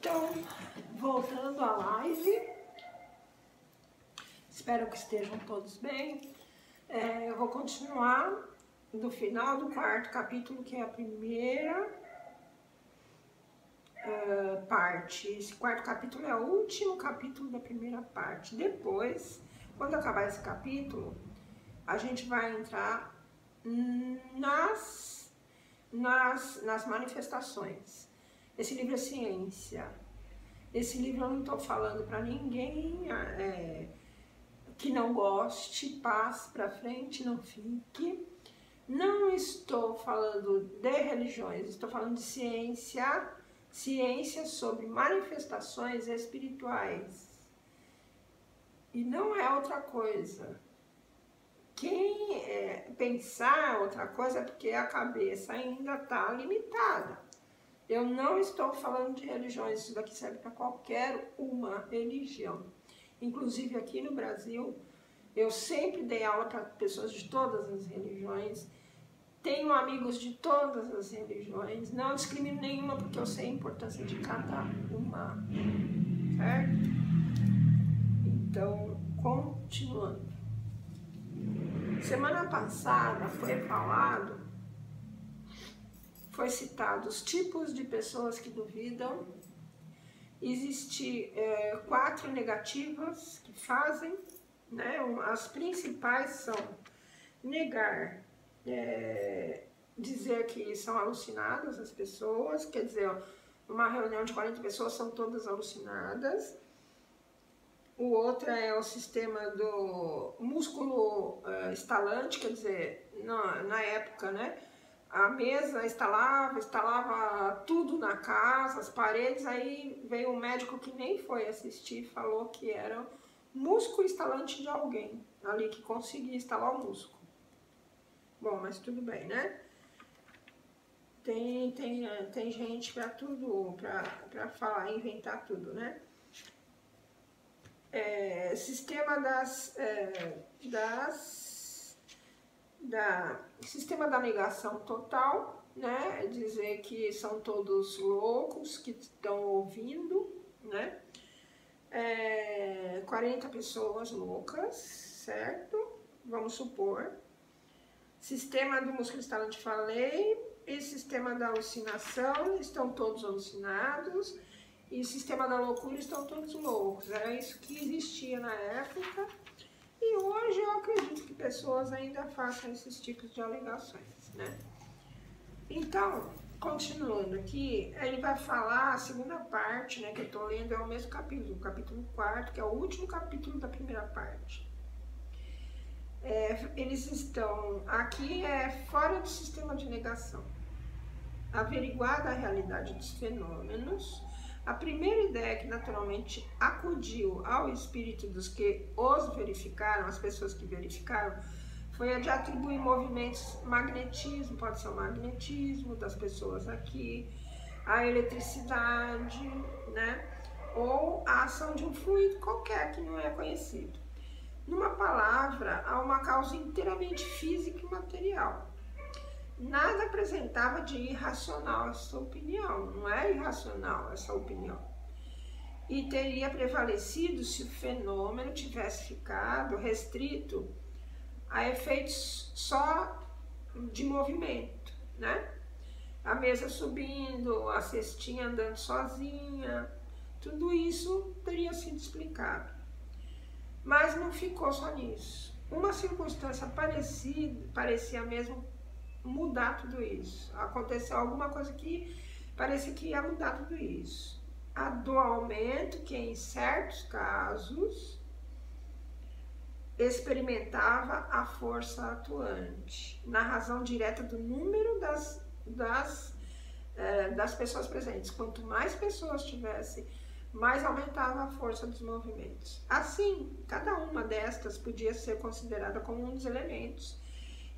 Então, voltando à live, espero que estejam todos bem. Eu vou continuar do final do quarto capítulo, que é a primeira parte. Esse quarto capítulo é o último capítulo da primeira parte. Depois, quando acabar esse capítulo, a gente vai entrar nas manifestações. Esse livro é ciência. Esse livro eu não estou falando para ninguém que não goste, passe para frente, não fique. Não estou falando de religiões, estou falando de ciência, ciência sobre manifestações espirituais. E não é outra coisa. Quem pensar outra coisa é porque a cabeça ainda está limitada. Eu não estou falando de religiões, isso daqui serve para qualquer uma religião. Inclusive aqui no Brasil, eu sempre dei aula para pessoas de todas as religiões, tenho amigos de todas as religiões, não discrimino nenhuma porque eu sei a importância de cada uma, certo? Então, continuando. Semana passada foi citado os tipos de pessoas que duvidam. Existem 4 negativas que fazem, né? As principais são negar, dizer que são alucinadas as pessoas, quer dizer, uma reunião de 40 pessoas são todas alucinadas. O outro é o sistema do músculo estalante, quer dizer, na época, né? A mesa instalava tudo na casa, as paredes, aí veio um médico que nem foi assistir, falou que era músculo instalante de alguém ali que conseguia instalar o músculo. Bom, mas tudo bem, né? Tem gente para tudo, para falar, inventar tudo, né? Sistema sistema da negação total, né? Dizer que são todos loucos que estão ouvindo, né? 40 pessoas loucas, certo? Vamos supor. Sistema do músculo estalante, falei. E sistema da alucinação, estão todos alucinados. E sistema da loucura, estão todos loucos. Era isso que existia na época. E hoje eu acredito que pessoas ainda façam esses tipos de alegações, né? Então, continuando aqui, ele vai falar a segunda parte, né, que eu estou lendo, é o mesmo capítulo, o capítulo 4, que é o último capítulo da primeira parte. Eles estão aqui fora do sistema de negação. Averiguada a realidade dos fenômenos, a primeira ideia que naturalmente acudiu ao espírito dos que os verificaram, as pessoas que verificaram, foi a de atribuir movimentos, magnetismo, pode ser o magnetismo das pessoas aqui, a eletricidade, né? Ou a ação de um fluido qualquer que não é conhecido. Numa palavra, há uma causa inteiramente física e material. Nada apresentava de irracional essa opinião, não é irracional essa opinião. E teria prevalecido se o fenômeno tivesse ficado restrito a efeitos só de movimento, né? A mesa subindo, a cestinha andando sozinha, tudo isso teria sido explicado. Mas não ficou só nisso. Uma circunstância parecia mesmo mudar tudo isso. Aconteceu alguma coisa que parecia que ia mudar tudo isso. A do aumento que em certos casos experimentava a força atuante, na razão direta do número das pessoas presentes. Quanto mais pessoas tivesse, mais aumentava a força dos movimentos. Assim, cada uma destas podia ser considerada como um dos elementos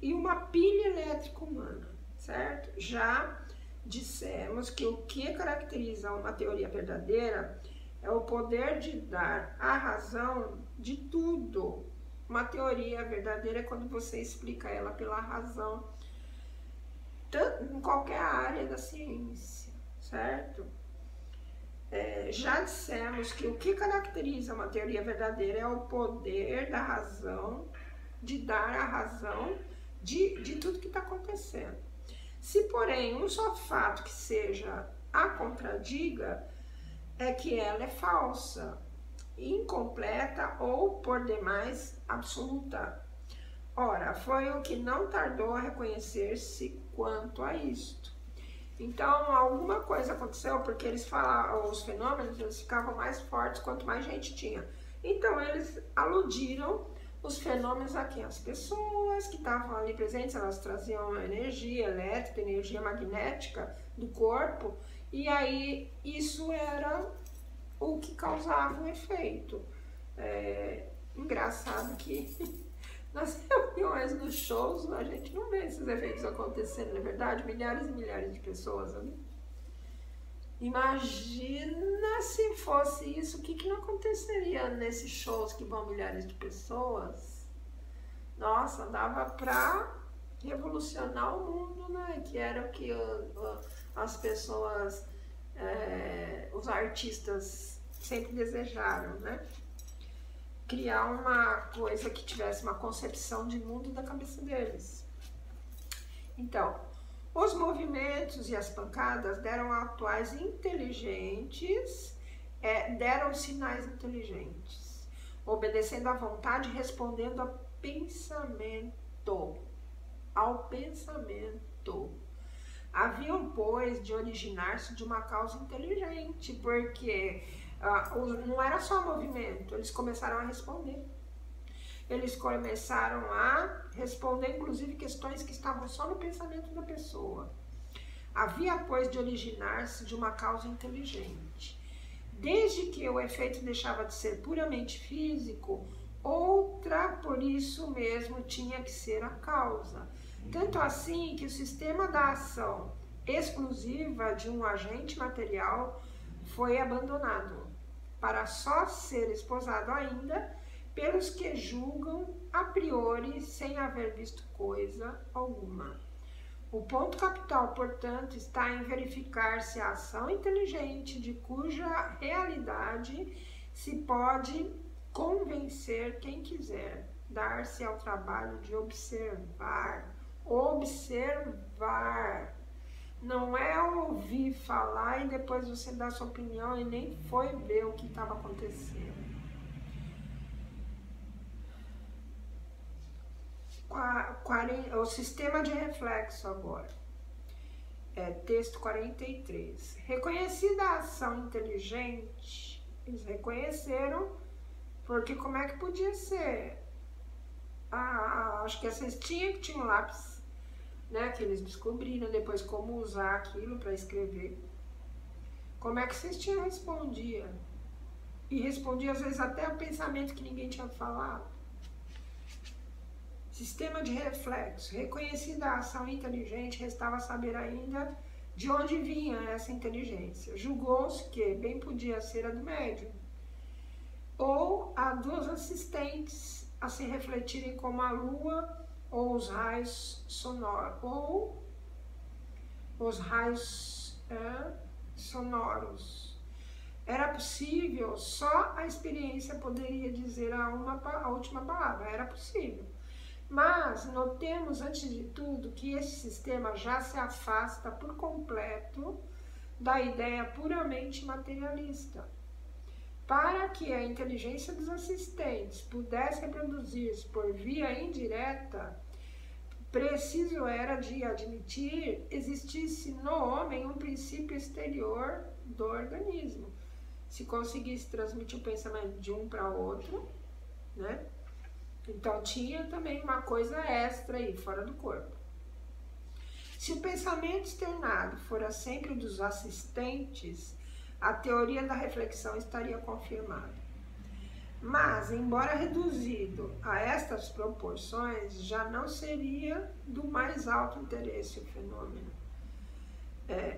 e uma pilha elétrica humana, certo? Já dissemos que o que caracteriza uma teoria verdadeira é o poder de dar a razão de tudo. Uma teoria verdadeira é quando você explica ela pela razão, tanto em qualquer área da ciência, certo? já dissemos que o que caracteriza uma teoria verdadeira é o poder da razão, de dar a razão de tudo que está acontecendo. Se, porém, um só fato que seja a contradiga, é que ela é falsa, incompleta ou, por demais, absoluta. Ora, foi o que não tardou a reconhecer-se quanto a isto. Então, alguma coisa aconteceu, porque eles falavam, os fenômenos, eles ficavam mais fortes quanto mais gente tinha. Então, eles aludiram os fenômenos aqui, as pessoas que estavam ali presentes, elas traziam energia elétrica, energia magnética do corpo, e aí isso era o que causava o efeito. Engraçado que nas reuniões, nos shows, a gente não vê esses efeitos acontecendo, não é verdade? Milhares e milhares de pessoas ali. Imagina se fosse isso, o que não aconteceria nesses shows que vão milhares de pessoas? Nossa, dava para revolucionar o mundo, né? Que era o que as pessoas, os artistas sempre desejaram, né? Criar uma coisa que tivesse uma concepção de mundo da cabeça deles. Então, os movimentos e as pancadas deram atuais inteligentes, deram sinais inteligentes, obedecendo à vontade e respondendo ao pensamento. Haviam, pois, de originar-se de uma causa inteligente, porque não era só movimento, eles começaram a responder. Eles começaram a responder, inclusive, questões que estavam só no pensamento da pessoa. Havia, pois, de originar-se de uma causa inteligente. Desde que o efeito deixava de ser puramente físico, outra, por isso mesmo, tinha que ser a causa. Tanto assim que o sistema da ação exclusiva de um agente material foi abandonado, para só ser esposado ainda pelos que julgam a priori sem haver visto coisa alguma. O ponto capital, portanto, está em verificar se a ação inteligente de cuja realidade se pode convencer quem quiser, dar-se ao trabalho de observar. Observar. Não é ouvir falar e depois você dar sua opinião e nem foi ver o que estava acontecendo. O sistema de reflexo agora. Texto 43. Reconhecida a ação inteligente, eles reconheceram, porque como é que podia ser? Acho que a cestinha que tinha um lápis, né, que eles descobriram depois como usar aquilo para escrever. Como é que a cestinha respondia? E respondia às vezes até o pensamento que ninguém tinha falado. Sistema de reflexo. Reconhecida a ação inteligente, restava saber ainda de onde vinha essa inteligência. Julgou-se que bem podia ser a do médium, ou a dos assistentes a se refletirem como a lua ou os raios sonoros, ou os raios sonoros. Era possível, só a experiência poderia dizer a última palavra, era possível. Mas notemos, antes de tudo, que esse sistema já se afasta por completo da ideia puramente materialista. Para que a inteligência dos assistentes pudesse reproduzir-se por via indireta, preciso era de admitir existisse no homem um princípio exterior do organismo. Se conseguisse transmitir o pensamento de um para outro, né? Então tinha também uma coisa extra aí, fora do corpo. Se o pensamento externado fora sempre dos assistentes, a teoria da reflexão estaria confirmada. Mas, embora reduzido a estas proporções, já não seria do mais alto interesse o fenômeno.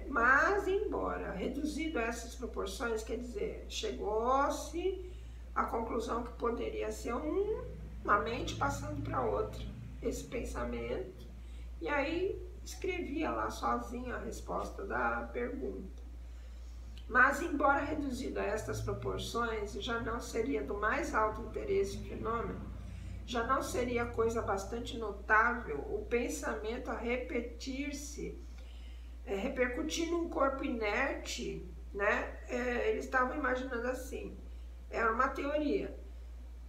Mas, embora reduzido a essas proporções, quer dizer, chegou-se à conclusão que poderia ser uma mente passando para outra, esse pensamento, e aí escrevia lá sozinha a resposta da pergunta. Mas, embora reduzido a estas proporções, já não seria do mais alto interesse o fenômeno, já não seria coisa bastante notável o pensamento a repetir-se, repercutir num corpo inerte, né? Eles estavam imaginando assim, era uma teoria.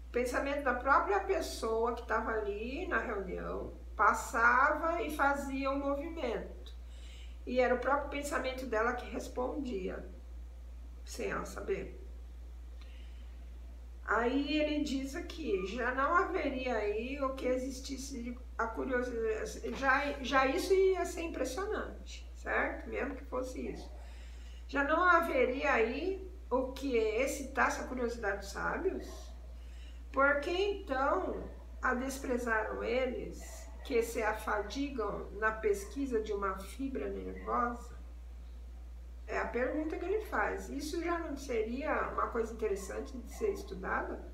O pensamento da própria pessoa que estava ali na reunião passava e fazia um movimento. E era o próprio pensamento dela que respondia, sem ela saber. Aí ele diz aqui, já não haveria aí o que existisse a curiosidade, já isso ia ser impressionante, certo? Mesmo que fosse isso. Já não haveria aí o que excitasse a curiosidade dos sábios? Porque então a desprezaram eles, que se afadigam na pesquisa de uma fibra nervosa? É a pergunta que ele faz. Isso já não seria uma coisa interessante de ser estudada?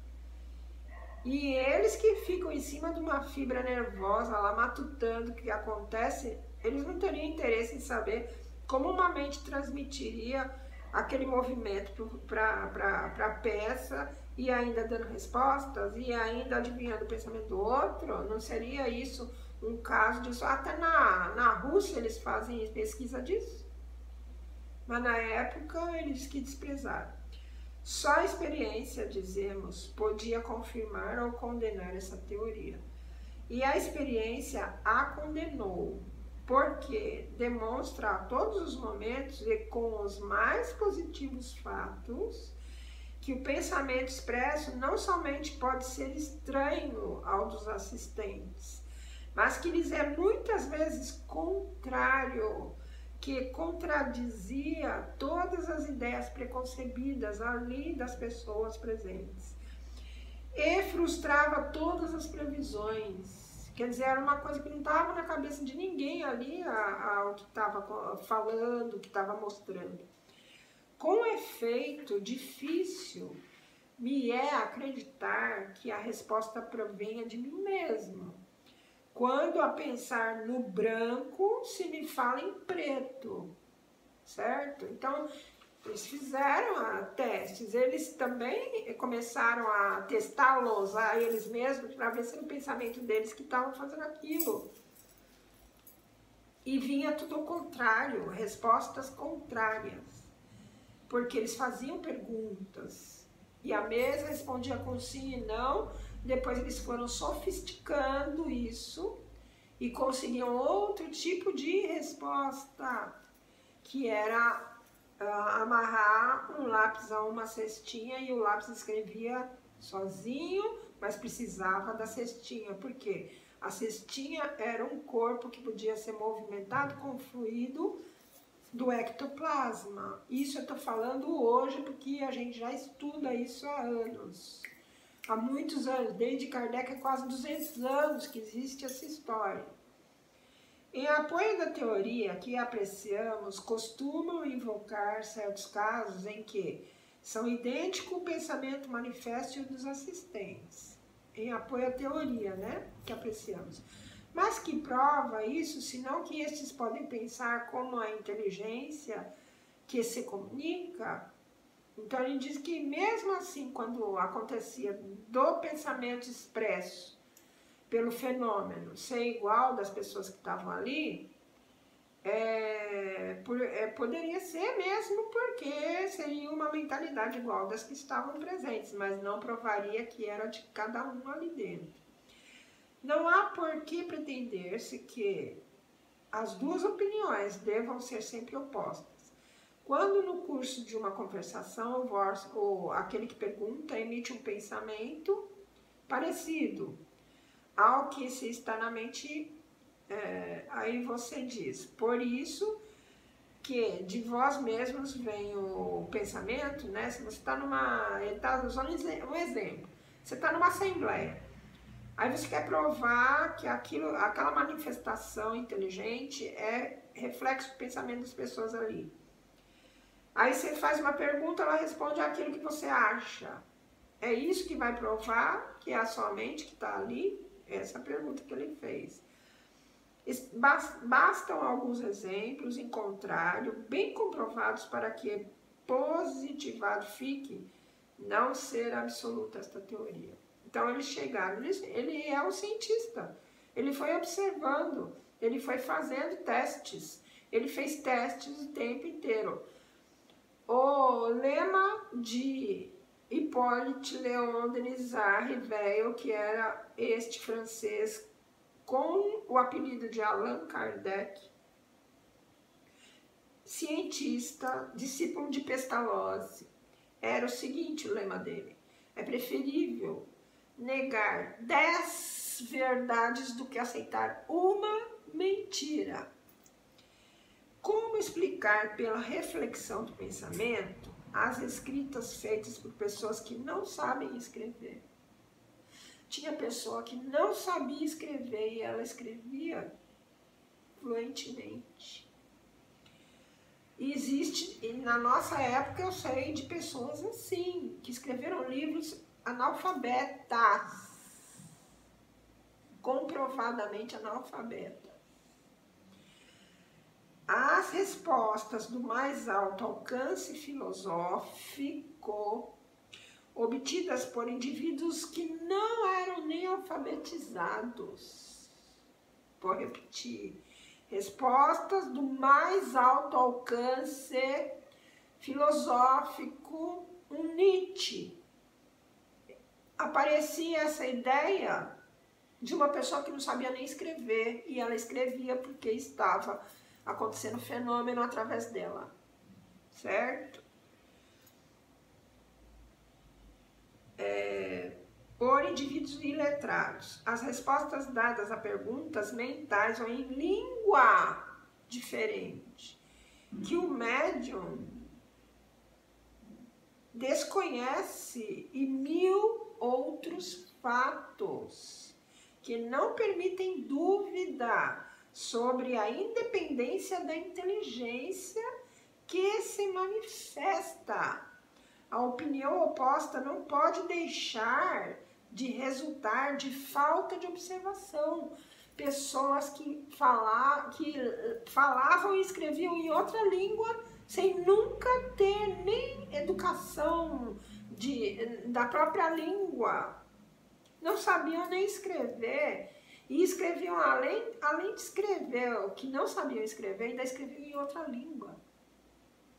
E eles que ficam em cima de uma fibra nervosa lá matutando o que acontece, eles não teriam interesse em saber como uma mente transmitiria aquele movimento para a peça e ainda dando respostas e ainda adivinhando o pensamento do outro. Não seria isso um caso disso? Até na Rússia eles fazem pesquisa disso. Mas na época eles que desprezaram. Só a experiência, dizemos, podia confirmar ou condenar essa teoria. E a experiência a condenou, porque demonstra a todos os momentos e com os mais positivos fatos que o pensamento expresso não somente pode ser estranho ao dos assistentes, mas que lhes é muitas vezes contrário, que contradizia todas as ideias preconcebidas ali das pessoas presentes e frustrava todas as previsões. Quer dizer, era uma coisa que não estava na cabeça de ninguém ali, o que estava falando, o que estava mostrando. Com efeito, difícil me é acreditar que a resposta provenha de mim mesmo. Quando a pensar no branco, se me fala em preto, certo? Então, eles fizeram testes, eles também começaram a testá-los a eles mesmos para ver se era o pensamento deles que estavam fazendo aquilo. E vinha tudo ao contrário, respostas contrárias, porque eles faziam perguntas e a mesa respondia com sim e não. Depois eles foram sofisticando isso e conseguiam outro tipo de resposta, que era amarrar um lápis a uma cestinha e o lápis escrevia sozinho, mas precisava da cestinha. Por quê? A cestinha era um corpo que podia ser movimentado com fluido do ectoplasma. Isso eu estou falando hoje porque a gente já estuda isso há anos. Há muitos anos, desde Kardec, há quase 200 anos que existe essa história. Em apoio da teoria que apreciamos, costumam invocar certos casos em que são idênticos o pensamento manifesto e o dos assistentes. Em apoio à teoria, né, que apreciamos. Mas que prova isso, senão que estes podem pensar como a inteligência que se comunica? Então ele diz que mesmo assim, quando acontecia do pensamento expresso pelo fenômeno ser igual das pessoas que estavam ali, poderia ser mesmo porque seria uma mentalidade igual das que estavam presentes, mas não provaria que era de cada um ali dentro. Não há por que pretender-se que as duas opiniões devam ser sempre opostas. Quando no curso de uma conversação, aquele que pergunta emite um pensamento parecido ao que se está na mente, aí você diz, por isso que de vós mesmos vem o pensamento, né? Se você está ele está usando um exemplo, você está numa assembleia, aí você quer provar que aquela manifestação inteligente é reflexo do pensamento das pessoas ali. Aí você faz uma pergunta, ela responde aquilo que você acha. É isso que vai provar que é a sua mente que está ali? Essa é a pergunta que ele fez. Bastam alguns exemplos, em contrário, bem comprovados para que positivado, fique, não ser absoluta esta teoria. Então eles chegaram, ele é um cientista, ele foi observando, ele foi fazendo testes, ele fez testes o tempo inteiro. O lema de Hippolyte Léon Denis Rivel, que era este francês com o apelido de Allan Kardec, cientista, discípulo de Pestalozzi, era o seguinte, o lema dele: é preferível negar 10 verdades do que aceitar uma mentira. Como explicar pela reflexão do pensamento as escritas feitas por pessoas que não sabem escrever? Tinha pessoa que não sabia escrever e ela escrevia fluentemente. E existe, e na nossa época eu sei de pessoas assim, que escreveram livros analfabetas, comprovadamente analfabetas. As respostas do mais alto alcance filosófico, obtidas por indivíduos que não eram nem alfabetizados. Vou repetir. Respostas do mais alto alcance filosófico, Nietzsche. Aparecia essa ideia de uma pessoa que não sabia nem escrever, e ela escrevia porque estava acontecendo fenômeno através dela, certo? Por indivíduos iletrados. As respostas dadas a perguntas mentais ou em língua diferente, que o médium desconhece, e 1000 outros fatos que não permitem dúvida sobre a independência da inteligência que se manifesta. A opinião oposta não pode deixar de resultar de falta de observação. Pessoas que falavam e escreviam em outra língua sem nunca ter nem educação da própria língua. Não sabiam nem escrever. E escreviam, além de escrever o que não sabiam escrever, ainda escreviam em outra língua.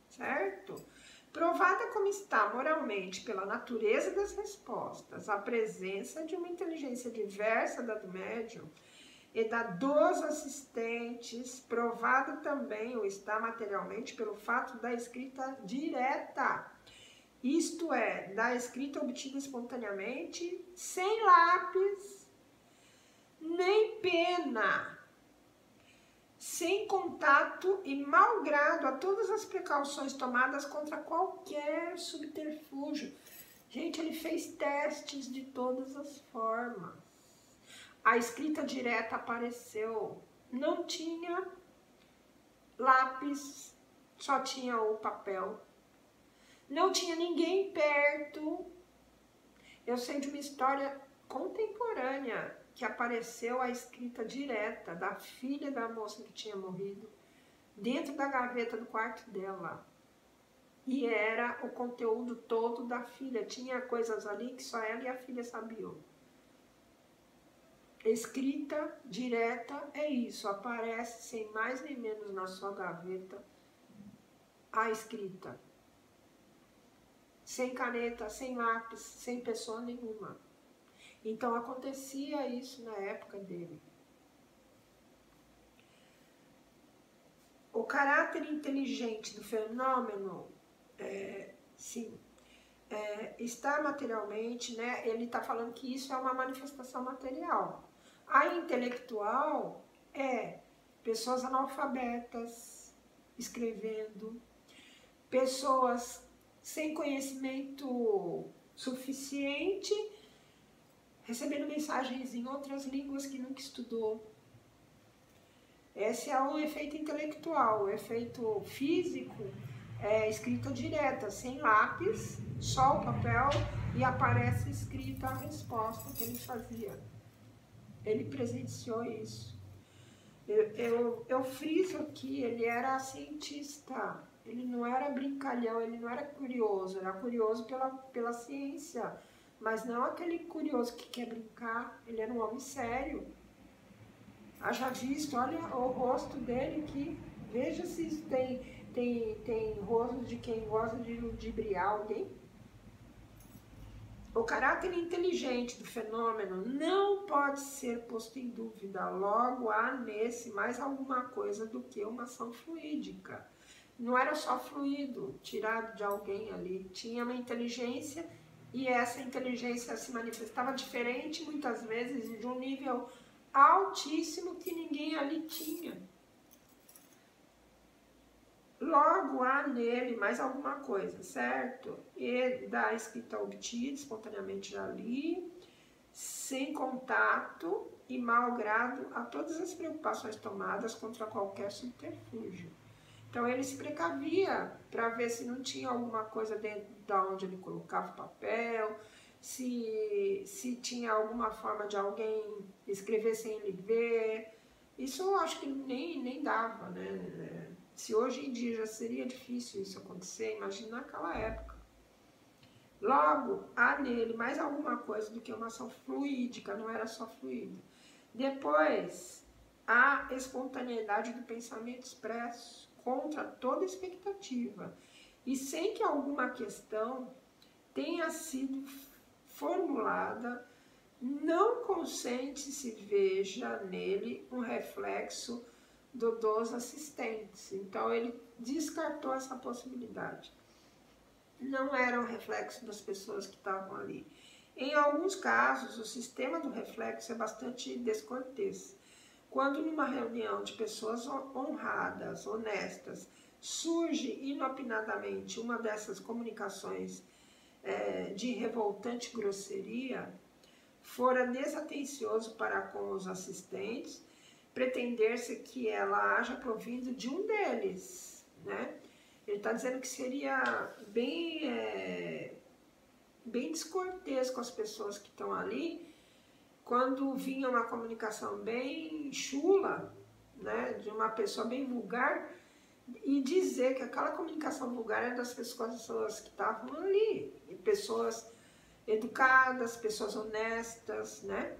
Certo? Provada como está moralmente pela natureza das respostas, a presença de uma inteligência diversa da do médium e da dos assistentes, provada também o está materialmente pelo fato da escrita direta, isto é, da escrita obtida espontaneamente, sem lápis, nem pena, sem contato e malgrado a todas as precauções tomadas contra qualquer subterfúgio. Gente, ele fez testes de todas as formas. A escrita direta apareceu, não tinha lápis, só tinha o papel. Não tinha ninguém perto. Eu sei de uma história contemporânea que apareceu a escrita direta da filha da moça que tinha morrido dentro da gaveta do quarto dela. E era o conteúdo todo da filha. Tinha coisas ali que só ela e a filha sabiam. Escrita direta é isso. Aparece sem mais nem menos na sua gaveta a escrita. Sem caneta, sem lápis, sem pessoa nenhuma. Então acontecia isso na época dele. O caráter inteligente do fenômeno, está materialmente, né? Ele está falando que isso é uma manifestação material. A intelectual é pessoas analfabetas escrevendo, pessoas sem conhecimento suficiente, recebendo mensagens em outras línguas que nunca estudou. Esse é um efeito intelectual. O efeito físico é escrita direta, sem lápis, só o papel, e aparece escrita a resposta que ele fazia. Ele presenciou isso. Eu friso aqui, ele era cientista, ele não era brincalhão, ele não era curioso, era curioso pela ciência, mas não aquele curioso que quer brincar, ele era um homem sério. Haja visto, olha o rosto dele aqui, veja se isso tem rosto de quem gosta de ludibriar alguém. O caráter inteligente do fenômeno não pode ser posto em dúvida, logo há nesse mais alguma coisa do que uma ação fluídica. Não era só fluido tirado de alguém ali, tinha uma inteligência e essa inteligência se manifestava diferente muitas vezes de um nível altíssimo que ninguém ali tinha. Logo há nele mais alguma coisa, certo? E da escrita obtida, espontaneamente já li, sem contato e mau grado a todas as preocupações tomadas contra qualquer subterfúgio. Então ele se precavia para ver se não tinha alguma coisa dentro da onde ele colocava o papel, se tinha alguma forma de alguém escrever sem ele ver. Isso eu acho que nem dava, né? Se hoje em dia já seria difícil isso acontecer, imagina naquela época. Logo, há nele mais alguma coisa do que uma ação fluídica, não era só fluido. Depois, a espontaneidade do pensamento expresso contra toda expectativa e sem que alguma questão tenha sido formulada, não consente se veja nele um reflexo dos assistentes. Então ele descartou essa possibilidade. Não era um reflexo das pessoas que estavam ali. Em alguns casos, o sistema do reflexo é bastante descortês. Quando numa reunião de pessoas honradas, honestas, surge inopinadamente uma dessas comunicações de revoltante grosseria, fora desatencioso para com os assistentes, pretender-se que ela haja provindo de um deles, né? Ele está dizendo que seria bem descortês com as pessoas que estão ali, quando vinha uma comunicação bem chula, né, de uma pessoa bem vulgar, e dizer que aquela comunicação vulgar é das pessoas que estavam ali, pessoas educadas, pessoas honestas, né?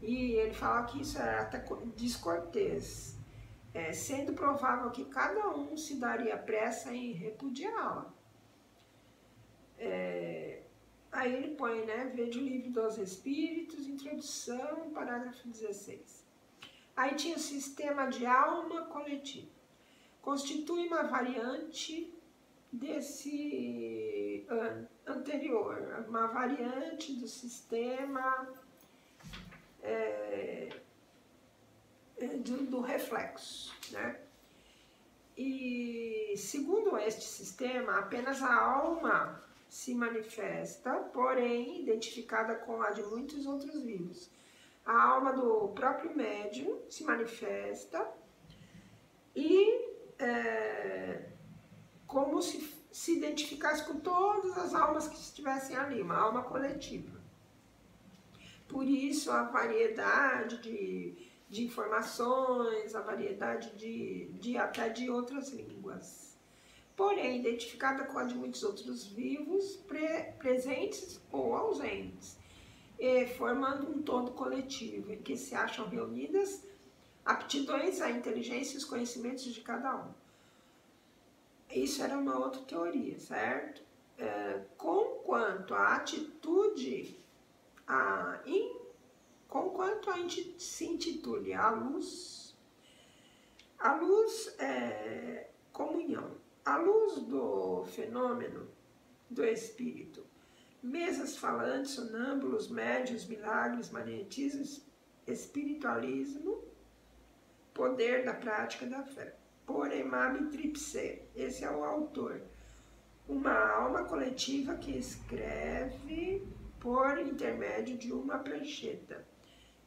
E ele fala que isso era até descortês, sendo provável que cada um se daria pressa em repudiá-la. Aí ele põe, né, veja o livro dos Espíritos, introdução, parágrafo 16. Aí tinha o sistema de alma coletiva. Constitui uma variante desse anterior, uma variante do sistema do reflexo, né? E segundo este sistema, apenas a alma se manifesta, porém identificada com a de muitos outros vivos. A alma do próprio médium se manifesta e como se identificasse com todas as almas que estivessem ali, uma alma coletiva. Por isso a variedade de informações, a variedade até de outras línguas. Porém, identificada com a de muitos outros vivos, presentes ou ausentes, formando um todo coletivo, em que se acham reunidas aptidões, a inteligência e os conhecimentos de cada um. Isso era uma outra teoria, certo? Conquanto a atitude, conquanto a se intitule a luz é comunhão. A luz do fenômeno do espírito, mesas falantes, sonâmbulos, médios, milagres, magnetismo, espiritualismo, poder da prática da fé. Por Emab Tripsé, esse é o autor. Uma alma coletiva que escreve por intermédio de uma prancheta.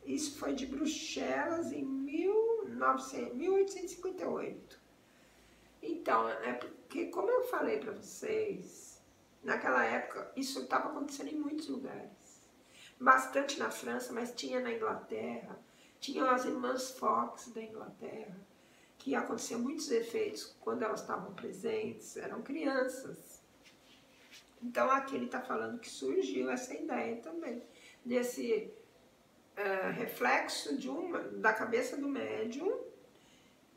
Isso foi de Bruxelas em 1858. Então, é porque, como eu falei para vocês, naquela época isso estava acontecendo em muitos lugares. Bastante na França, mas tinha na Inglaterra, Tinham as irmãs Fox da Inglaterra, que aconteciam muitos efeitos quando elas estavam presentes, eram crianças. Então aqui ele está falando que surgiu essa ideia também, desse reflexo da cabeça do médium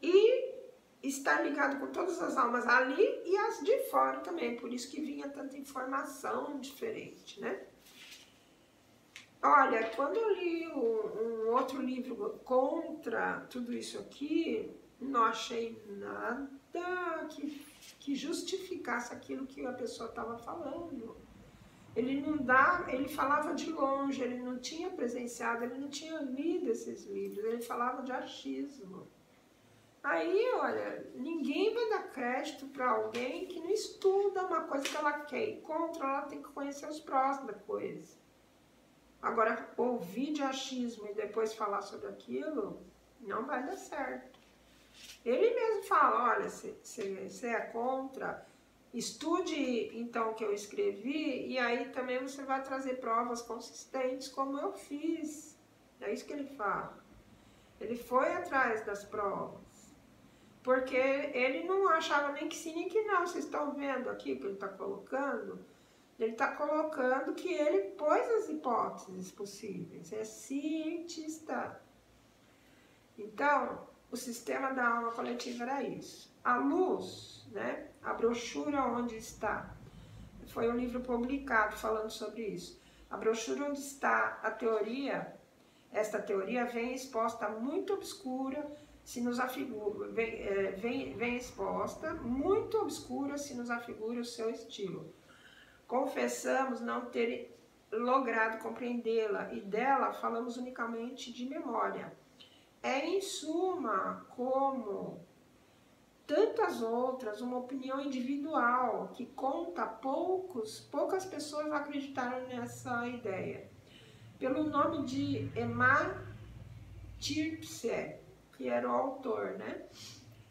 e estar ligado com todas as almas ali e as de fora também, por isso que vinha tanta informação diferente, né? Olha, quando eu li um outro livro contra tudo isso aqui, não achei nada que justificasse aquilo que a pessoa estava falando. Ele falava de longe, ele não tinha presenciado, ele não tinha lido esses livros, ele falava de achismo. Aí, olha, ninguém vai dar crédito para alguém que não estuda uma coisa que ela quer ir contra, ela tem que conhecer os prós da coisa. Agora, ouvir de achismo e depois falar sobre aquilo, não vai dar certo. Ele mesmo fala, olha, você é contra, estude então o que eu escrevi e aí também você vai trazer provas consistentes como eu fiz. É isso que ele fala. Ele foi atrás das provas. Porque ele não achava nem que sim nem que não. Vocês estão vendo aqui o que ele está colocando? Ele está colocando que ele pôs as hipóteses possíveis. É cientista. Então, o sistema da alma coletiva era isso. A luz, né? A brochura onde está. Foi um livro publicado falando sobre isso. A brochura onde está a teoria, esta teoria vem exposta muito obscura, se nos afigura, vem exposta, muito obscura, se nos afigura o seu estilo. Confessamos não ter logrado compreendê-la e dela falamos unicamente de memória. É, em suma, como tantas outras, uma opinião individual que conta poucas pessoas acreditaram nessa ideia. Pelo nome de Amartya, que era o autor, né?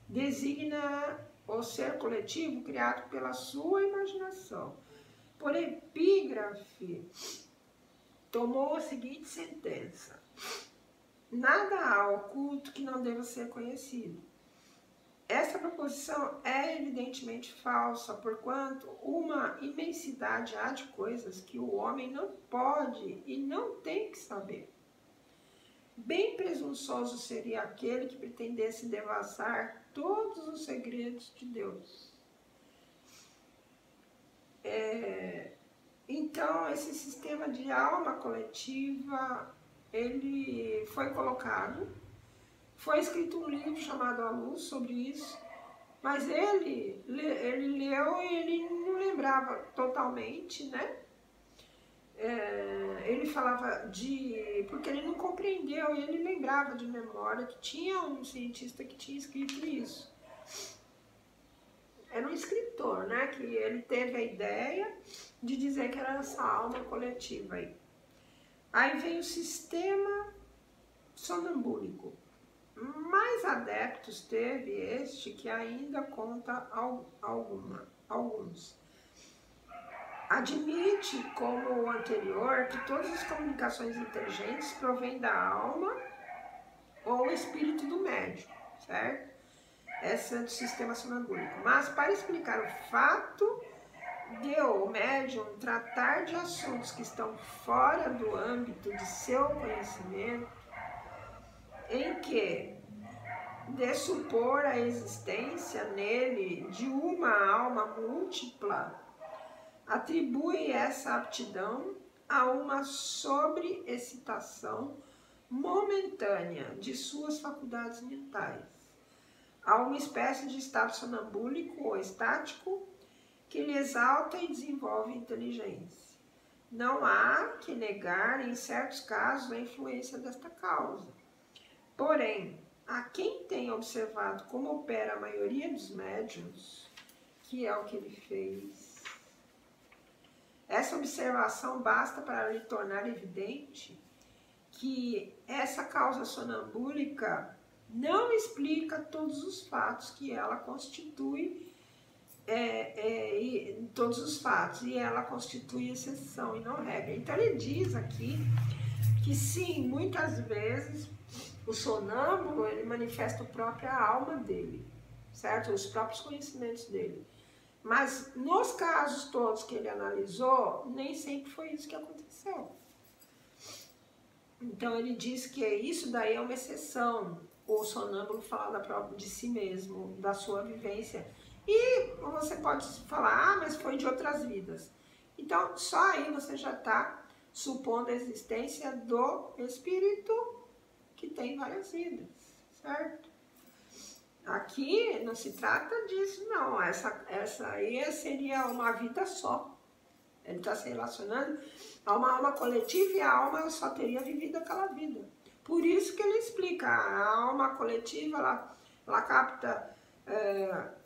Designa o ser coletivo criado pela sua imaginação. Por epígrafe, tomou a seguinte sentença: nada há oculto que não deva ser conhecido. Essa proposição é evidentemente falsa, porquanto uma imensidade há de coisas que o homem não pode e não tem que saber. Bem presunçoso seria aquele que pretendesse devassar todos os segredos de Deus. Então, esse sistema de alma coletiva, ele foi colocado, foi escrito um livro chamado A Luz sobre isso, mas ele leu e ele não lembrava totalmente, né? Ele falava porque ele não compreendeu, e ele lembrava de memória que tinha um cientista que tinha escrito isso. Era um escritor, né? Que ele teve a ideia de dizer que era essa alma coletiva aí. Aí vem o sistema sonambúlico. Mais adeptos teve este que ainda conta alguns. Admite, como o anterior, que todas as comunicações inteligentes provêm da alma ou espírito do médium, certo? Esse é o sistema sonambúlico. Mas para explicar o fato de o médium tratar de assuntos que estão fora do âmbito de seu conhecimento, em que de supor a existência nele de uma alma múltipla, atribui essa aptidão a uma sobreexcitação momentânea de suas faculdades mentais, a uma espécie de estado sonambúlico ou estático que lhe exalta e desenvolve a inteligência. Não há que negar, em certos casos, a influência desta causa. Porém, a quem tem observado como opera a maioria dos médiuns, que é o que ele fez, essa observação basta para lhe tornar evidente que essa causa sonambúlica não explica todos os fatos que ela constitui, todos os fatos, e ela constitui exceção e não regra. Então ele diz aqui que sim, muitas vezes O sonâmbulo, ele manifesta a própria alma dele, certo? Os próprios conhecimentos dele. Mas nos casos todos que ele analisou, nem sempre foi isso que aconteceu. Então ele diz que isso daí é uma exceção, o sonâmbulo falar de si mesmo, da sua vivência. E você pode falar, mas foi de outras vidas. Então só aí você já está supondo a existência do espírito que tem várias vidas, certo? Aqui não se trata disso, não. Essa aí seria uma vida só. Ele está se relacionando a uma alma coletiva e a alma só teria vivido aquela vida. Por isso que ele explica, a alma coletiva, ela capta,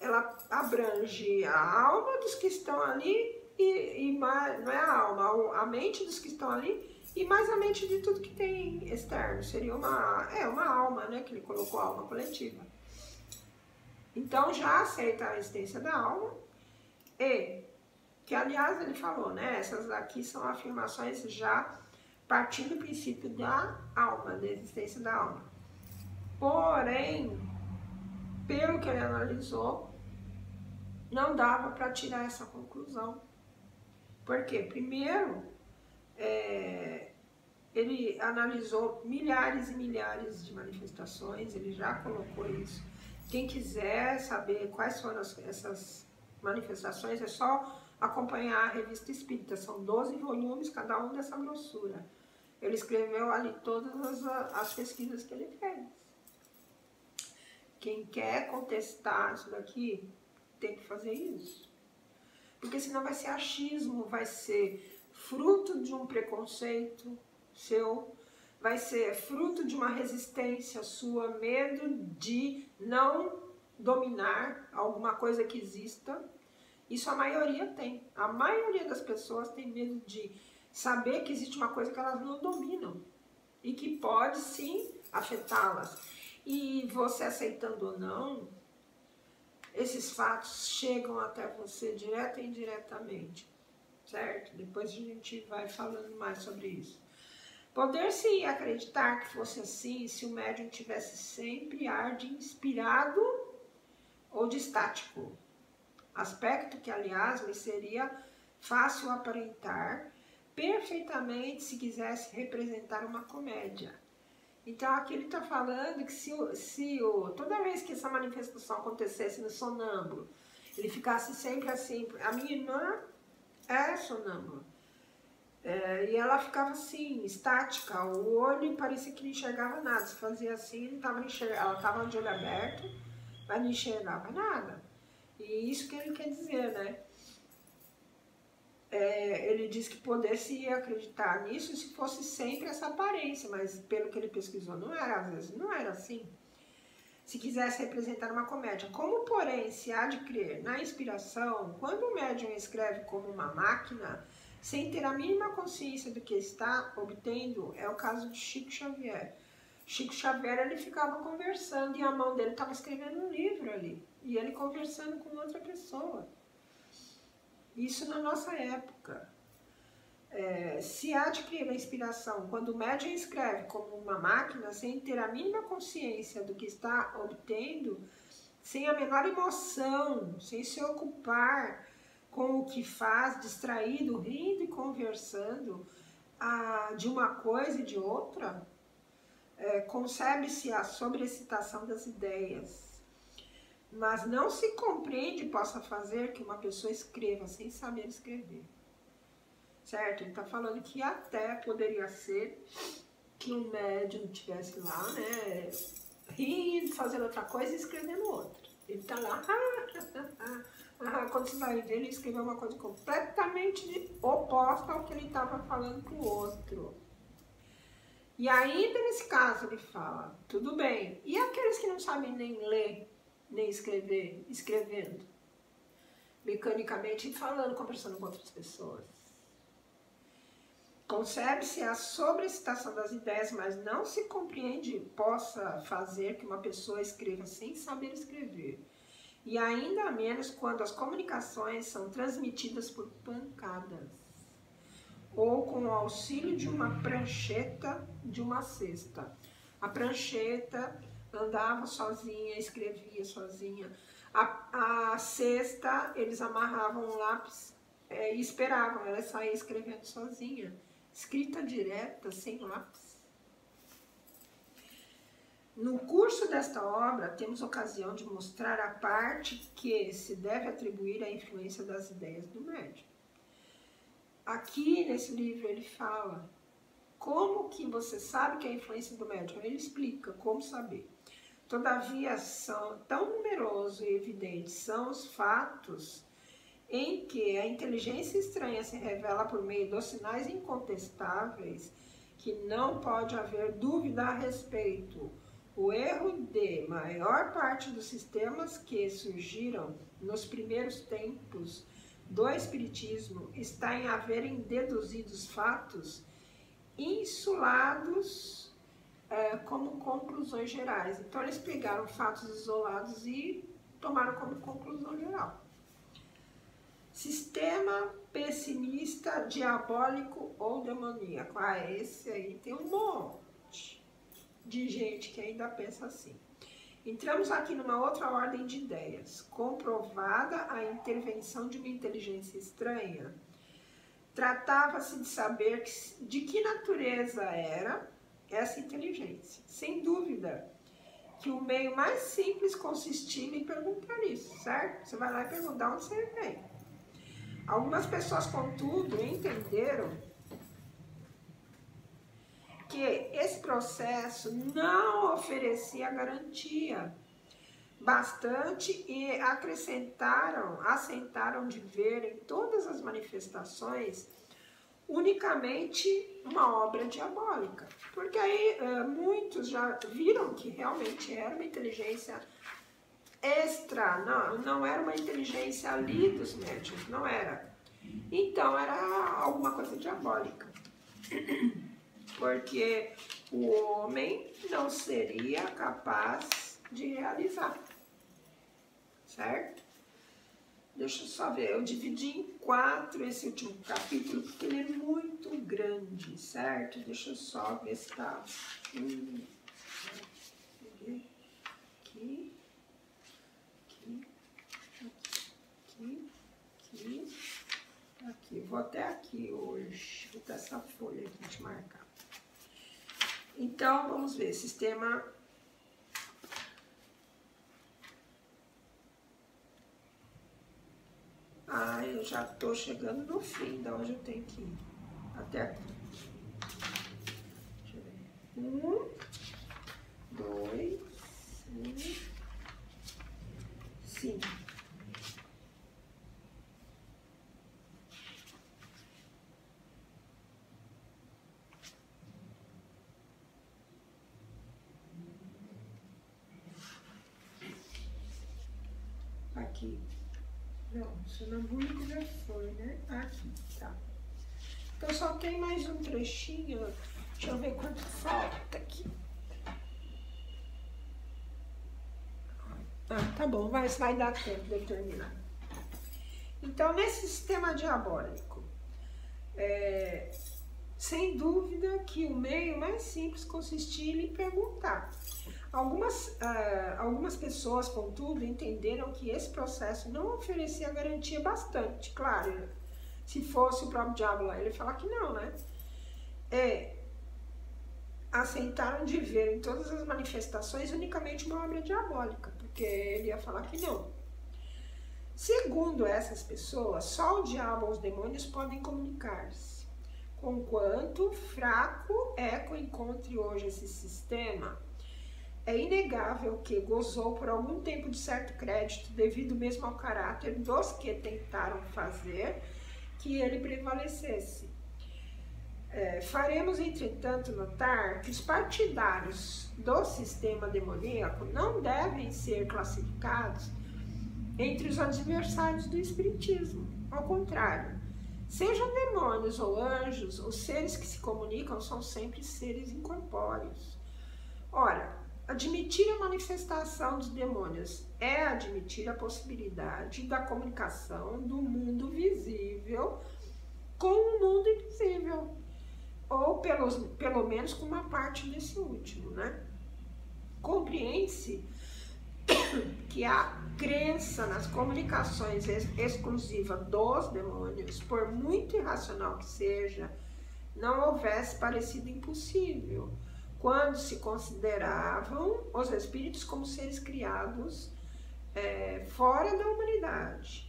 ela abrange a alma dos que estão ali e mais, não é a alma, a mente dos que estão ali e mais a mente de tudo que tem externo. Seria uma alma, né, que ele colocou, alma coletiva. Então já aceita a existência da alma e que, aliás, ele falou, né? Essas aqui são afirmações já partindo do princípio da alma, da existência da alma. Porém, pelo que ele analisou, não dava para tirar essa conclusão. Por quê? Primeiro, ele analisou milhares e milhares de manifestações, ele já colocou isso. Quem quiser saber quais foram essas manifestações, é só acompanhar a Revista Espírita. São 12 volumes, cada um dessa grossura. Ele escreveu ali todas as pesquisas que ele fez. Quem quer contestar isso daqui, tem que fazer isso. Porque senão vai ser achismo, vai ser fruto de um preconceito seu, vai ser fruto de uma resistência sua, medo de não dominar alguma coisa que exista. Isso a maioria tem. A maioria das pessoas tem medo de saber que existe uma coisa que elas não dominam e que pode sim afetá-las. E você aceitando ou não, esses fatos chegam até você direta e indiretamente, certo? Depois a gente vai falando mais sobre isso. Poder-se acreditar que fosse assim se o médium tivesse sempre ar de inspirado ou de estático. Aspecto que, aliás, me seria fácil aparentar perfeitamente se quisesse representar uma comédia. Então aqui ele está falando que toda vez que essa manifestação acontecesse no sonâmbulo, ele ficasse sempre assim. A minha irmã é sonâmbula. E ela ficava assim, estática, o olho parecia que não enxergava nada. Se fazia assim, não tava ela estava de olho aberto, mas não enxergava nada. E isso que ele quer dizer, né? Ele diz que poder-se acreditar nisso se fosse sempre essa aparência, mas pelo que ele pesquisou, não era, às vezes não era assim. Se quisesse representar uma comédia. Como, porém, se há de crer na inspiração, quando o médium escreve como uma máquina, sem ter a mínima consciência do que está obtendo, é o caso de Chico Xavier. Chico Xavier, ele ficava conversando e a mão dele estava escrevendo um livro ali. E ele conversando com outra pessoa. Isso na nossa época. Se há de crer na inspiração, quando o médium escreve como uma máquina, sem ter a mínima consciência do que está obtendo, sem a menor emoção, sem se ocupar com o que faz, distraído, rindo e conversando de uma coisa e de outra, concebe-se a sobreexcitação das ideias. Mas não se compreende possa fazer que uma pessoa escreva sem saber escrever. Certo? Ele está falando que até poderia ser que um médium estivesse lá, né, rindo, fazendo outra coisa e escrevendo outra. Ele está lá, quando você vai ver, ele escreveu uma coisa completamente oposta ao que ele estava falando para o outro. E ainda nesse caso ele fala, tudo bem, e aqueles que não sabem nem ler, nem escrever, escrevendo, mecanicamente falando, conversando com outras pessoas? Concebe-se a sobreexcitação das ideias, mas não se compreende possa fazer que uma pessoa escreva sem saber escrever. E ainda menos quando as comunicações são transmitidas por pancadas, ou com o auxílio de uma prancheta de uma cesta. a prancheta, andava sozinha, escrevia sozinha. A cesta, eles amarravam um lápis e esperavam ela sair escrevendo sozinha. Escrita direta, sem lápis. No curso desta obra, temos ocasião de mostrar a parte que se deve atribuir à influência das ideias do médium. Aqui, nesse livro, ele fala como que você sabe que é a influência do médium. Ele explica como saber. Todavia, tão numerosos e evidentes são os fatos em que a inteligência estranha se revela por meio dos sinais incontestáveis que não pode haver dúvida a respeito. O erro de maior parte dos sistemas que surgiram nos primeiros tempos do Espiritismo está em haverem deduzido os fatos insulados como conclusões gerais. Então, eles pegaram fatos isolados e tomaram como conclusão geral. Sistema pessimista, diabólico ou demoníaco. Esse aí tem um monte de gente que ainda pensa assim. Entramos aqui numa outra ordem de ideias. Comprovada a intervenção de uma inteligência estranha, tratava-se de saber de que natureza era essa inteligência. Sem dúvida que o meio mais simples consistia em perguntar isso, certo? Você vai lá e perguntar onde você vem. Algumas pessoas, contudo, entenderam que esse processo não oferecia garantia bastante e assentaram de ver em todas as manifestações unicamente uma obra diabólica. Porque aí muitos já viram que realmente era uma inteligência extra, não era uma inteligência ali dos médiuns, não era. Então era alguma coisa diabólica. Porque o homem não seria capaz de realizar, certo? Deixa eu só ver, eu dividi em 4 esse último capítulo, porque ele é muito grande, certo? Deixa eu só ver se tá... Aqui, aqui, aqui. Vou até aqui hoje, vou ter essa folha aqui de marcar. Então, vamos ver, sistema... eu já tô chegando no fim, da onde eu tenho que ir. Até aqui. Deixa eu ver. 1, 2, 5. Aqui. Não, sonambúlico já foi, né? Aqui, tá. Então só tem mais um trechinho. Deixa eu ver quanto falta aqui. Tá bom, vai dar tempo de eu terminar. Então, nesse sistema diabólico, sem dúvida que o meio mais simples consistia em lhe perguntar. Algumas pessoas, contudo, entenderam que esse processo não oferecia garantia bastante. Claro, se fosse o próprio diabo lá, ele ia falar que não, né? Aceitaram de ver em todas as manifestações unicamente uma obra diabólica, porque ele ia falar que não. Segundo essas pessoas, só o diabo ou os demônios podem comunicar-se. Conquanto fraco eco encontre hoje esse sistema, é inegável que gozou por algum tempo de certo crédito devido mesmo ao caráter dos que tentaram fazer que ele prevalecesse. Faremos, entretanto, notar que os partidários do sistema demoníaco não devem ser classificados entre os adversários do espiritismo. Ao contrário, sejam demônios ou anjos, os seres que se comunicam são sempre seres incorpóreos. Ora, admitir a manifestação dos demônios é admitir a possibilidade da comunicação do mundo visível com o mundo invisível, ou pelo menos com uma parte desse último, né? Compreende-se que a crença nas comunicações exclusivas dos demônios, por muito irracional que seja, não houvesse parecido impossível, quando se consideravam os espíritos como seres criados fora da humanidade.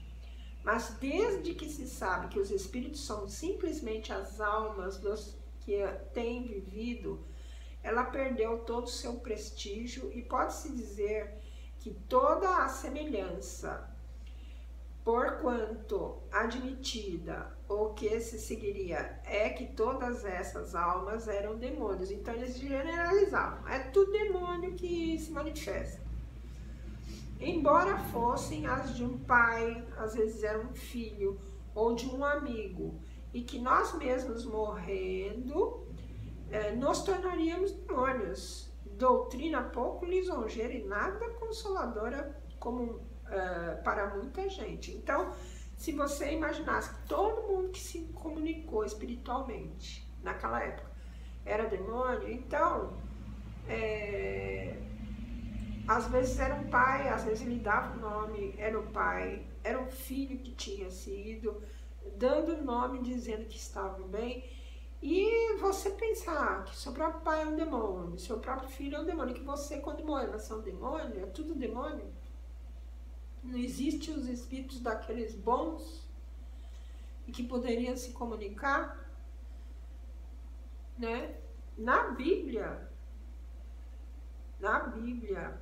Mas desde que se sabe que os espíritos são simplesmente as almas dos que têm vivido, ela perdeu todo o seu prestígio e pode-se dizer que toda a semelhança, porquanto admitida, o que se seguiria é que todas essas almas eram demônios. Então eles generalizavam, é tudo demônio que se manifesta. Embora fossem as de um pai, às vezes era um filho, ou de um amigo, e que nós mesmos morrendo, nos tornaríamos demônios. Doutrina pouco lisonjeira e nada consoladora como para muita gente. Então, se você imaginasse que todo mundo que se comunicou espiritualmente naquela época era demônio, então às vezes era um pai, às vezes ele dava o nome, era o pai, era um filho que tinha sido, dando o nome, dizendo que estava bem. E você pensar que seu próprio pai é um demônio, seu próprio filho é um demônio, que você, quando morre, você é um demônio, é tudo demônio. Não existem os espíritos daqueles bons e que poderiam se comunicar, né? Na Bíblia,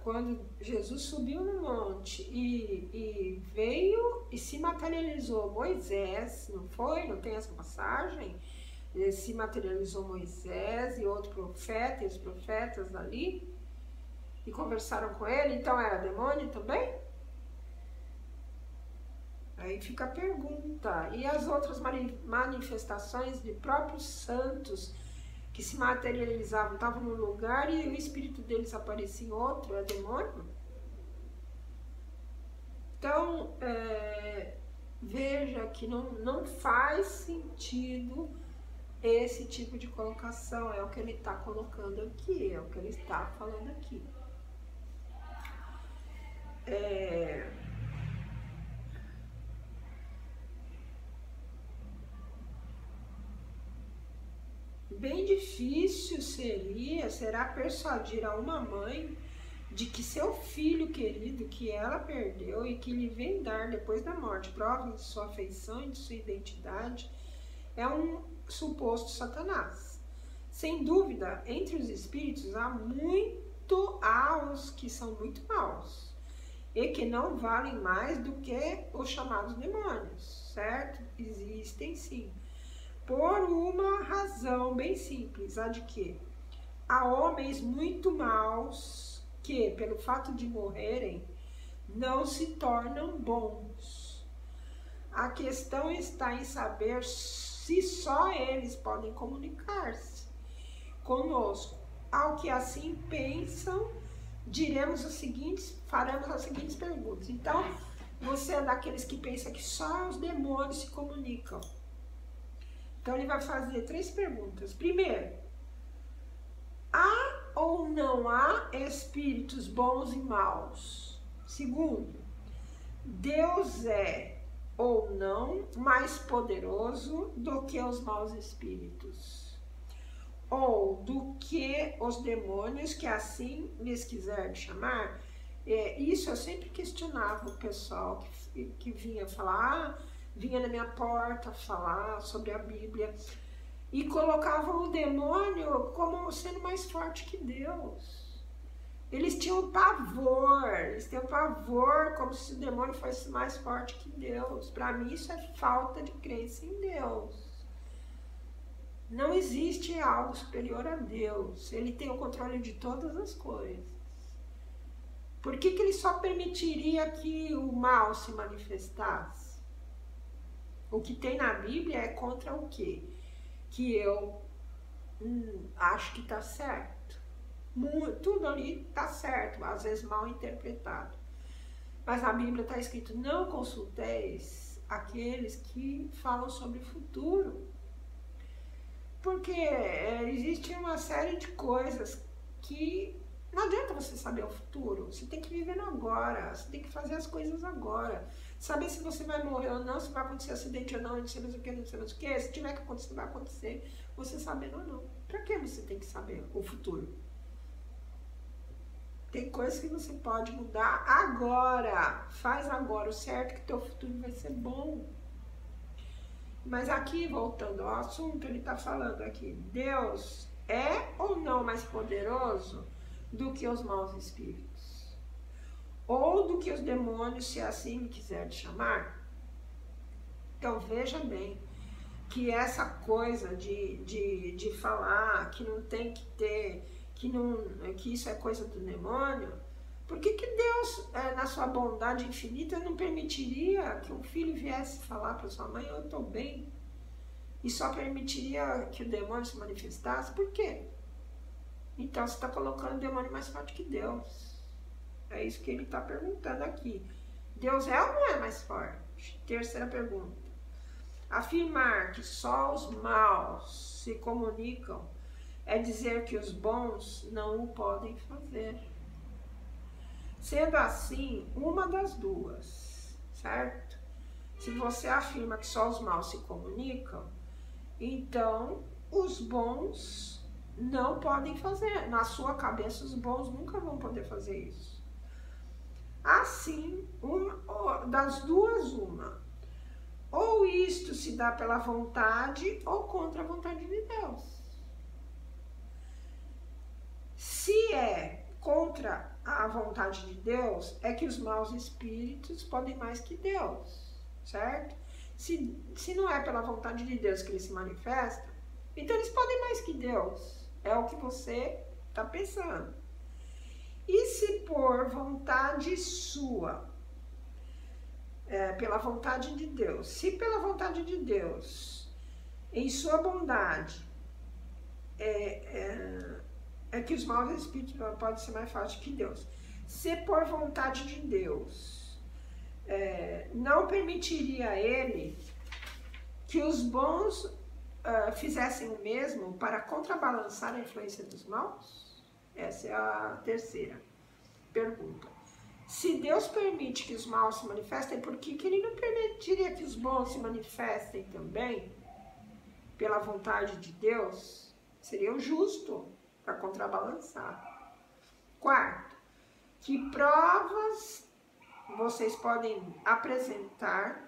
quando Jesus subiu no monte e veio e se materializou Moisés, não foi? Não tem essa passagem? Se materializou Moisés e outro profeta, e os profetas ali, e conversaram com ele, então era demônio também? Aí fica a pergunta, e as outras manifestações de próprios santos que se materializavam, estavam num lugar e o espírito deles aparecia em outro, é demônio? Então, veja que não faz sentido esse tipo de colocação, é o que ele está colocando aqui, é o que ele está falando aqui. Bem difícil será persuadir a uma mãe de que seu filho querido, que ela perdeu e que lhe vem dar depois da morte prova de sua afeição e de sua identidade, é um suposto Satanás. Sem dúvida, entre os espíritos há os que são muito maus e que não valem mais do que os chamados demônios, certo? Existem sim, por uma razão bem simples, a de que há homens muito maus que, pelo fato de morrerem, não se tornam bons. A questão está em saber se só eles podem comunicar-se conosco. Ao que assim pensam, faremos as seguintes perguntas. Então, você é daqueles que pensa que só os demônios se comunicam. Então, ele vai fazer 3 perguntas. Primeiro, há ou não há espíritos bons e maus? Segundo, Deus é ou não mais poderoso do que os maus espíritos, ou do que os demônios, que assim lhes quiser chamar. Isso eu sempre questionava o pessoal que vinha falar, vinha na minha porta falar sobre a Bíblia e colocavam o demônio como sendo mais forte que Deus. Eles tinham pavor, como se o demônio fosse mais forte que Deus. Para mim isso é falta de crença em Deus. Não existe algo superior a Deus, Ele tem o controle de todas as coisas. Por que Ele só permitiria que o mal se manifestasse? O que tem na Bíblia é contra o quê? Que eu acho que está certo. Tudo ali está certo, às vezes mal interpretado. Mas na Bíblia está escrito, não consulteis aqueles que falam sobre o futuro. Porque existe uma série de coisas que Não adianta você saber o futuro, você tem que viver no agora, você tem que fazer as coisas agora. Saber se você vai morrer ou não, se vai acontecer acidente ou não, não sei mais o que, não sei mais o que. Se tiver que acontecer, vai acontecer, você sabendo ou não. Pra que você tem que saber o futuro? Tem coisas que você pode mudar agora. Faz agora o certo que teu futuro vai ser bom. Mas aqui, voltando ao assunto, ele está falando aqui, Deus é ou não mais poderoso do que os maus espíritos? Ou do que os demônios, se assim quiser chamar? Então veja bem que essa coisa de falar que não tem que ter, que isso é coisa do demônio, por que Deus, na sua bondade infinita, não permitiria que um filho viesse falar para sua mãe, eu estou bem, e só permitiria que o demônio se manifestasse? Por quê? Então você está colocando o demônio mais forte que Deus. É isso que ele está perguntando aqui. Deus é ou não é mais forte? Terceira pergunta. Afirmar que só os maus se comunicam é dizer que os bons não o podem fazer. Sendo assim, uma das duas, certo? Se você afirma que só os maus se comunicam, então os bons não podem fazer. Na sua cabeça, os bons nunca vão poder fazer isso. Assim, das duas, uma. Ou isto se dá pela vontade ou contra a vontade de Deus. Se é contra a vontade de Deus, é que os maus espíritos podem mais que Deus, certo? Se não é pela vontade de Deus que eles se manifestam, então eles podem mais que Deus. É o que você está pensando. E se por vontade sua, pela vontade de Deus, se pela vontade de Deus, em sua bondade, é que os maus espíritos podem ser mais fortes que Deus. Se por vontade de Deus não permitiria ele que os bons fizessem o mesmo para contrabalançar a influência dos maus? Essa é a terceira pergunta. Se Deus permite que os maus se manifestem, por que ele não permitiria que os bons se manifestem também? Pela vontade de Deus, seria o justo para contrabalançar. Quarto, que provas vocês podem apresentar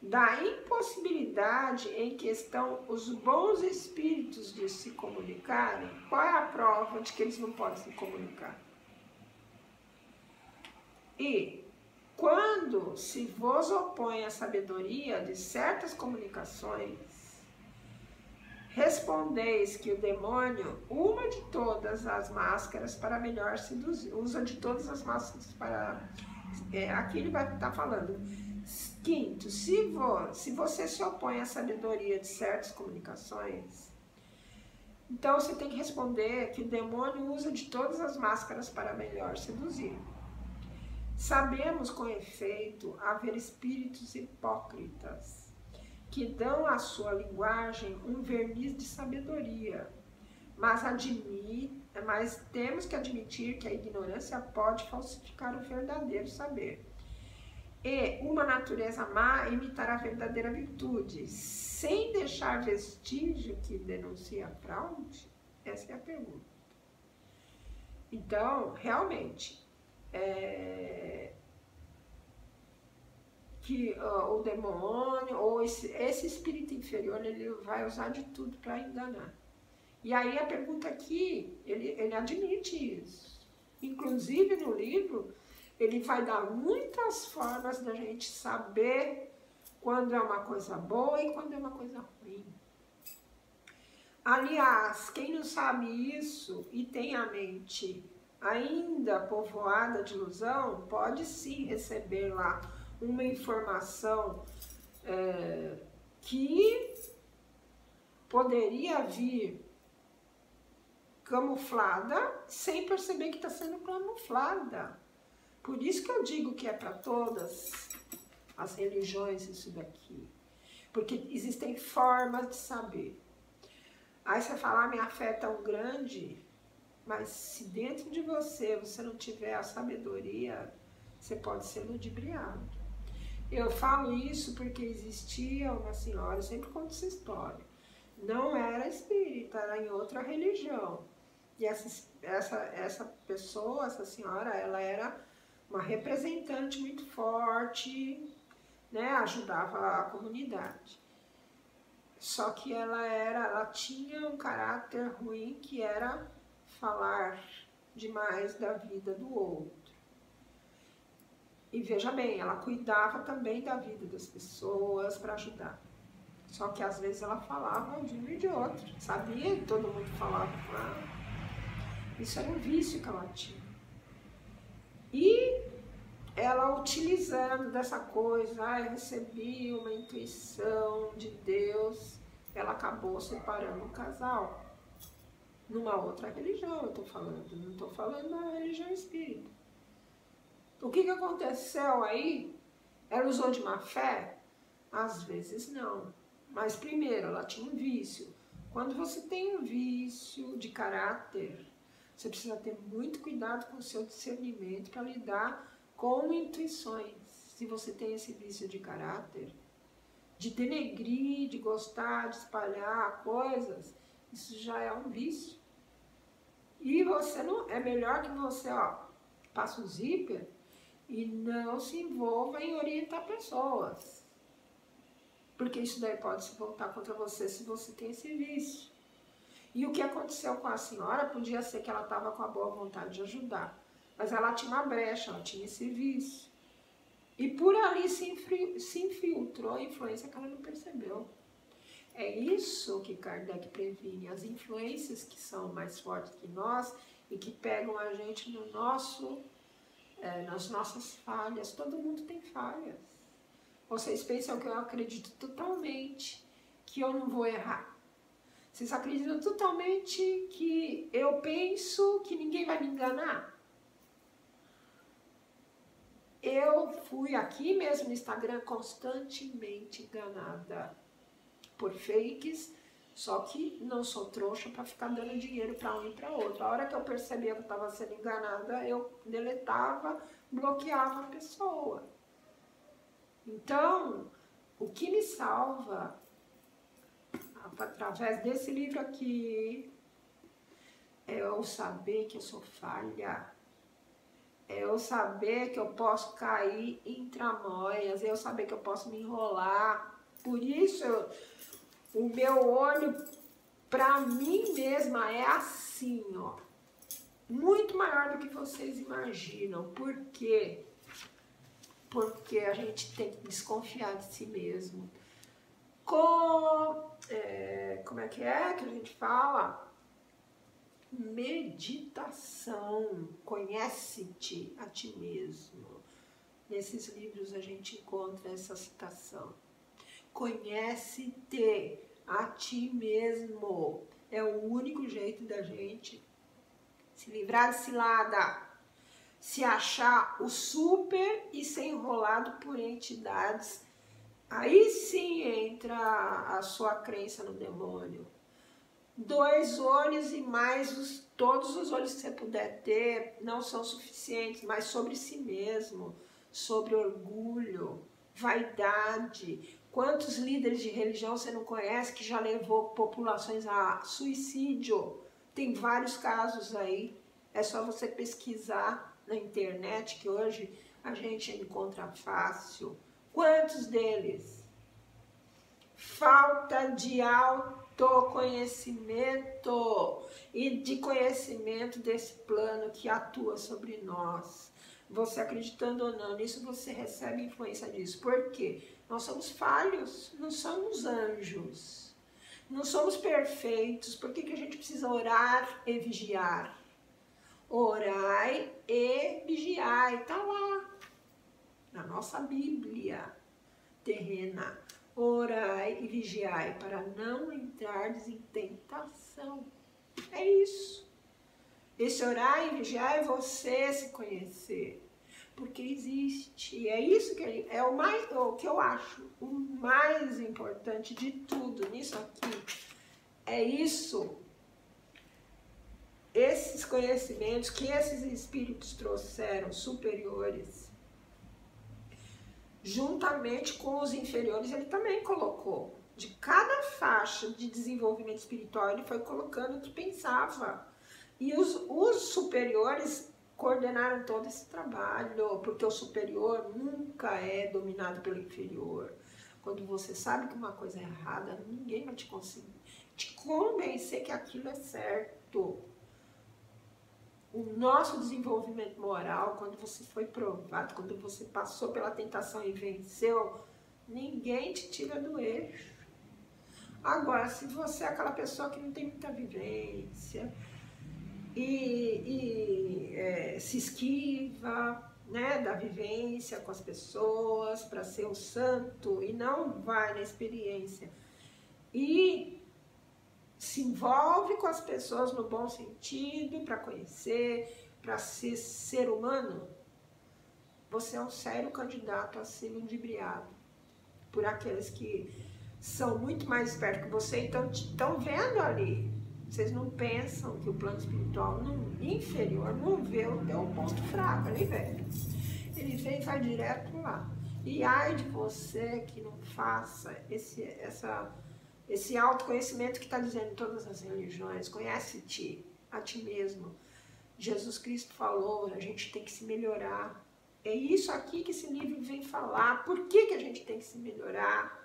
da impossibilidade em que estão os bons espíritos de se comunicarem? Qual é a prova de que eles não podem se comunicar? E quando se vos opõe a sabedoria de certas comunicações, respondeis que o demônio usa de todas as máscaras para melhor seduzir. Aqui ele vai estar falando. Quinto, se você se opõe à sabedoria de certas comunicações, então você tem que responder que o demônio usa de todas as máscaras para melhor seduzir. Sabemos com efeito haver espíritos hipócritas que dão à sua linguagem um verniz de sabedoria, mas temos que admitir que a ignorância pode falsificar o verdadeiro saber. E uma natureza má imitar a verdadeira virtude, sem deixar vestígio que denuncia a fraude? Essa é a pergunta. Então, realmente, que o demônio ou esse espírito inferior, ele vai usar de tudo para enganar. E aí a pergunta aqui, ele admite isso. Inclusive no livro, ele vai dar muitas formas da gente saber quando é uma coisa boa e quando é uma coisa ruim. Aliás, quem não sabe isso e tem a mente ainda povoada de ilusão, pode sim receber lá uma informação que poderia vir camuflada sem perceber que está sendo camuflada. Por isso que eu digo que é para todas as religiões isso daqui. Porque existem formas de saber. Aí você fala, minha fé é tão grande, Mas se dentro de você não tiver a sabedoria, você pode ser ludibriado. Eu falo isso porque existia uma senhora, eu sempre conto essa história, não era espírita, era em outra religião. E essa pessoa, essa senhora, ela era uma representante muito forte, né, ajudava a comunidade. Só que ela tinha um caráter ruim, que era falar demais da vida do outro. E veja bem, ela cuidava também da vida das pessoas para ajudar. Só que às vezes ela falava de um e de outro. Sabia que todo mundo falava com ela. Isso era um vício que ela tinha. E ela, utilizando dessa coisa, eu recebi uma intuição de Deus, ela acabou separando o casal. Numa outra religião eu estou falando, não estou falando da religião espírita. O que aconteceu aí? Ela usou de má fé? Às vezes não. Mas primeiro, ela tinha um vício. Quando você tem um vício de caráter, você precisa ter muito cuidado com o seu discernimento para lidar com intuições. Se você tem esse vício de caráter, de denegrir, de gostar, de espalhar coisas, isso já é um vício. E você não, é melhor que você, passe o zíper e não se envolva em orientar pessoas. Porque isso daí pode se voltar contra você se você tem esse vício. E o que aconteceu com a senhora podia ser que ela estava com a boa vontade de ajudar. Mas ela tinha uma brecha, ela tinha esse vício. E por ali se infiltrou a influência que ela não percebeu. É isso que Kardec previne, as influências que são mais fortes que nós e que pegam a gente no nas nossas falhas. Todo mundo tem falhas. Vocês pensam que eu acredito totalmente que eu não vou errar. Vocês acreditam totalmente que eu penso que ninguém vai me enganar? Eu fui aqui mesmo no Instagram constantemente enganada por fakes, só que não sou trouxa para ficar dando dinheiro para um e para outro. A hora que eu percebia que eu estava sendo enganada, eu deletava, bloqueava a pessoa. Então, o que me salva, através desse livro aqui, é eu saber que eu sou falha. É eu saber que eu posso cair em tramóias, é eu saber que eu posso me enrolar. Por isso, o meu olho, para mim mesma, é assim, ó. Muito maior do que vocês imaginam. Por quê? Porque a gente tem que desconfiar de si mesmo. Como é que a gente fala? Meditação, conhece-te a ti mesmo. Nesses livros a gente encontra essa citação. Conhece-te a ti mesmo. É o único jeito da gente se livrar de cilada, se achar o super e ser enrolado por entidades. Aí sim entra a sua crença no demônio. 2 olhos e mais todos os olhos que você puder ter não são suficientes, mas sobre si mesmo, sobre orgulho, vaidade. Quantos líderes de religião você não conhece que já levou populações a suicídio? Tem vários casos aí, é só você pesquisar na internet, que hoje a gente encontra fácil. Quantos deles? Falta de autoconhecimento e de conhecimento desse plano que atua sobre nós. Você acreditando ou não nisso, você recebe influência disso. Por quê? Nós somos falhos, não somos anjos. Não somos perfeitos. Por que a gente precisa orar e vigiar? Orai e vigiai. Está lá, na nossa Bíblia terrena. Orai e vigiai para não entrardes em tentação. É isso. Esse orar e vigiar é você se conhecer. Porque existe. E é isso que é o que eu acho o mais importante de tudo nisso aqui. É isso. esses conhecimentos que esses espíritos trouxeram superiores, juntamente com os inferiores, ele também colocou. De cada faixa de desenvolvimento espiritual, ele foi colocando o que pensava. E os superiores coordenaram todo esse trabalho, porque o superior nunca é dominado pelo inferior. Quando você sabe que uma coisa é errada, ninguém vai te conseguir te convencer que aquilo é certo. O nosso desenvolvimento moral, quando você foi provado, quando você passou pela tentação e venceu, ninguém te tira do eixo. Agora, se você é aquela pessoa que não tem muita vivência se esquiva, né, da vivência com as pessoas para ser o santo e não vai na experiência e se envolve com as pessoas no bom sentido, para conhecer, para ser ser humano, você é um sério candidato a ser ludibriado por aqueles que são muito mais espertos que você e estão vendo ali. Vocês não pensam que o plano espiritual inferior não vê o teu ponto fraco, ele vê. Ele vem e vai direto lá. E ai de você que não faça esse autoconhecimento que está dizendo em todas as religiões. Conhece-te, a ti mesmo. Jesus Cristo falou, a gente tem que se melhorar. É isso aqui que esse livro vem falar. Por que a gente tem que se melhorar?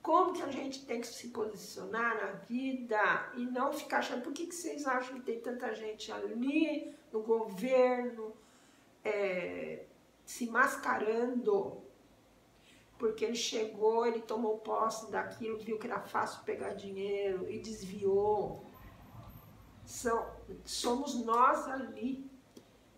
Como que a gente tem que se posicionar na vida e não ficar achando... Por que vocês acham que tem tanta gente ali no governo se mascarando? Porque ele chegou, ele tomou posse daquilo, viu que era fácil pegar dinheiro e desviou. Somos nós ali,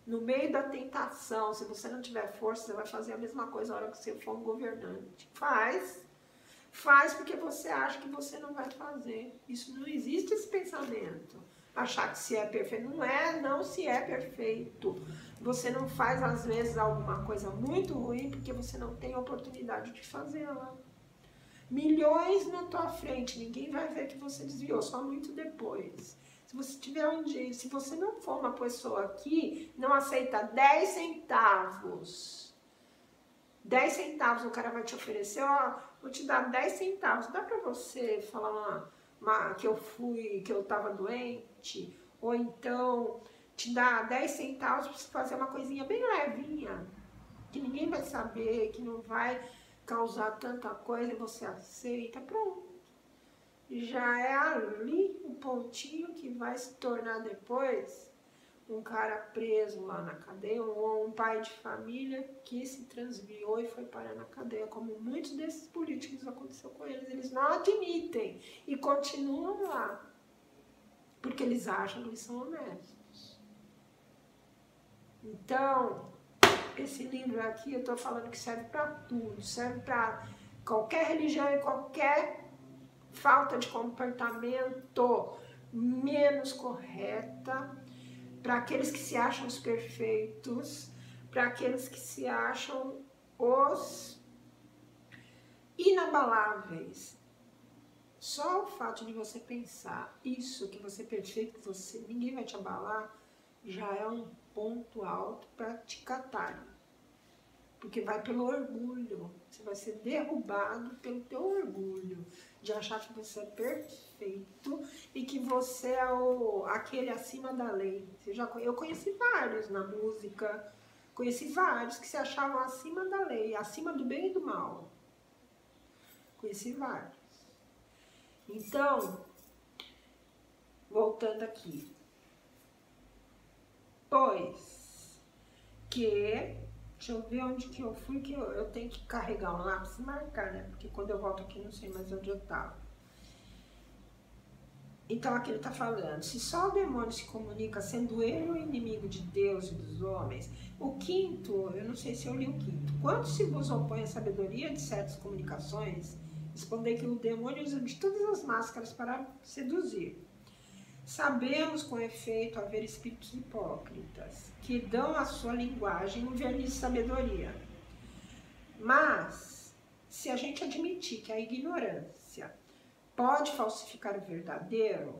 no meio da tentação. Se você não tiver força, você vai fazer a mesma coisa na hora que você for um governante. Faz porque você acha que você não vai fazer. Isso não existe, esse pensamento. Achar que se é perfeito. Não se é perfeito. Você não faz, às vezes, alguma coisa muito ruim porque você não tem a oportunidade de fazê-la. Milhões na tua frente, ninguém vai ver que você desviou, só muito depois. Se você tiver um dia, se você não for uma pessoa que não aceita 10 centavos, 10 centavos o cara vai te oferecer, ó, vou te dar 10 centavos, dá pra você falar que eu tava doente? Ou então te dar 10 centavos pra você fazer uma coisinha bem levinha, que ninguém vai saber, que não vai causar tanta coisa e você aceita, pronto. Já é ali o pontinho que vai se tornar depois um cara preso lá na cadeia, ou um pai de família que se transviou e foi parar na cadeia, como muitos desses políticos aconteceu com eles. Eles não admitem e continuam lá, porque eles acham que eles são honestos. Então, esse livro aqui, eu estou falando que serve para tudo, serve para qualquer religião e qualquer falta de comportamento menos correta, para aqueles que se acham os perfeitos, para aqueles que se acham os inabaláveis. Só o fato de você pensar isso, que você é perfeito, que ninguém vai te abalar, já é um ponto alto para te catar. Porque vai pelo orgulho, você vai ser derrubado pelo teu orgulho, de achar que você é perfeito e que você é aquele acima da lei. Eu conheci vários na música, conheci vários que se achavam acima da lei, acima do bem e do mal. Conheci vários. Então, voltando aqui. Pois que... Deixa eu ver onde que eu fui, que eu tenho que carregar um lápis e marcar, né? Porque quando eu volto aqui não sei mais onde eu tava. Então aqui ele tá falando, se só o demônio se comunica sendo ele o inimigo de Deus e dos homens, o quinto, eu não sei se eu li o quinto, quando se vos opõe a sabedoria de certas comunicações, respondei que o demônio usa de todas as máscaras para seduzir. Sabemos com efeito haver espíritos hipócritas, que dão à sua linguagem um verniz de sabedoria. Mas, se a gente admitir que a ignorância pode falsificar o verdadeiro,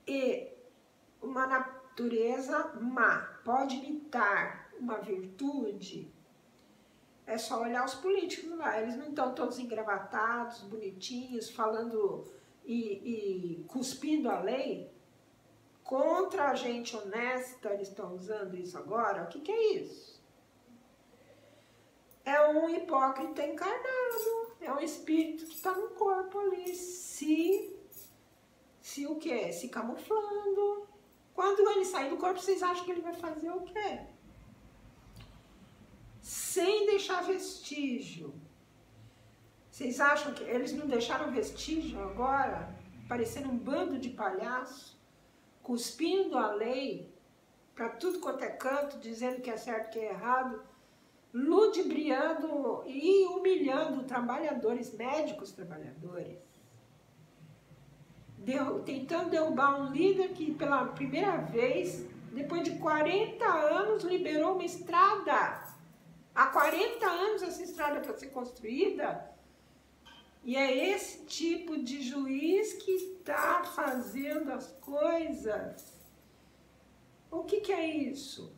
e uma natureza má pode imitar uma virtude, é só olhar os políticos lá. Eles não estão todos engravatados, bonitinhos, falando e cuspindo a lei? Contra a gente honesta, eles estão usando isso agora? O que é isso? É um hipócrita encarnado, é um espírito que está no corpo ali, se o quê? Se camuflando. Quando ele sair do corpo, vocês acham que ele vai fazer o quê? Sem deixar vestígio. Vocês acham que eles não deixaram vestígio agora? Parecendo um bando de palhaço, cuspindo a lei para tudo quanto é canto, dizendo que é certo, que é errado, ludibriando e humilhando trabalhadores, médicos trabalhadores, tentando derrubar um líder que pela primeira vez, depois de 40 anos, liberou uma estrada. Há 40 anos essa estrada para ser construída. E é esse tipo de juiz que está fazendo as coisas. O que é isso?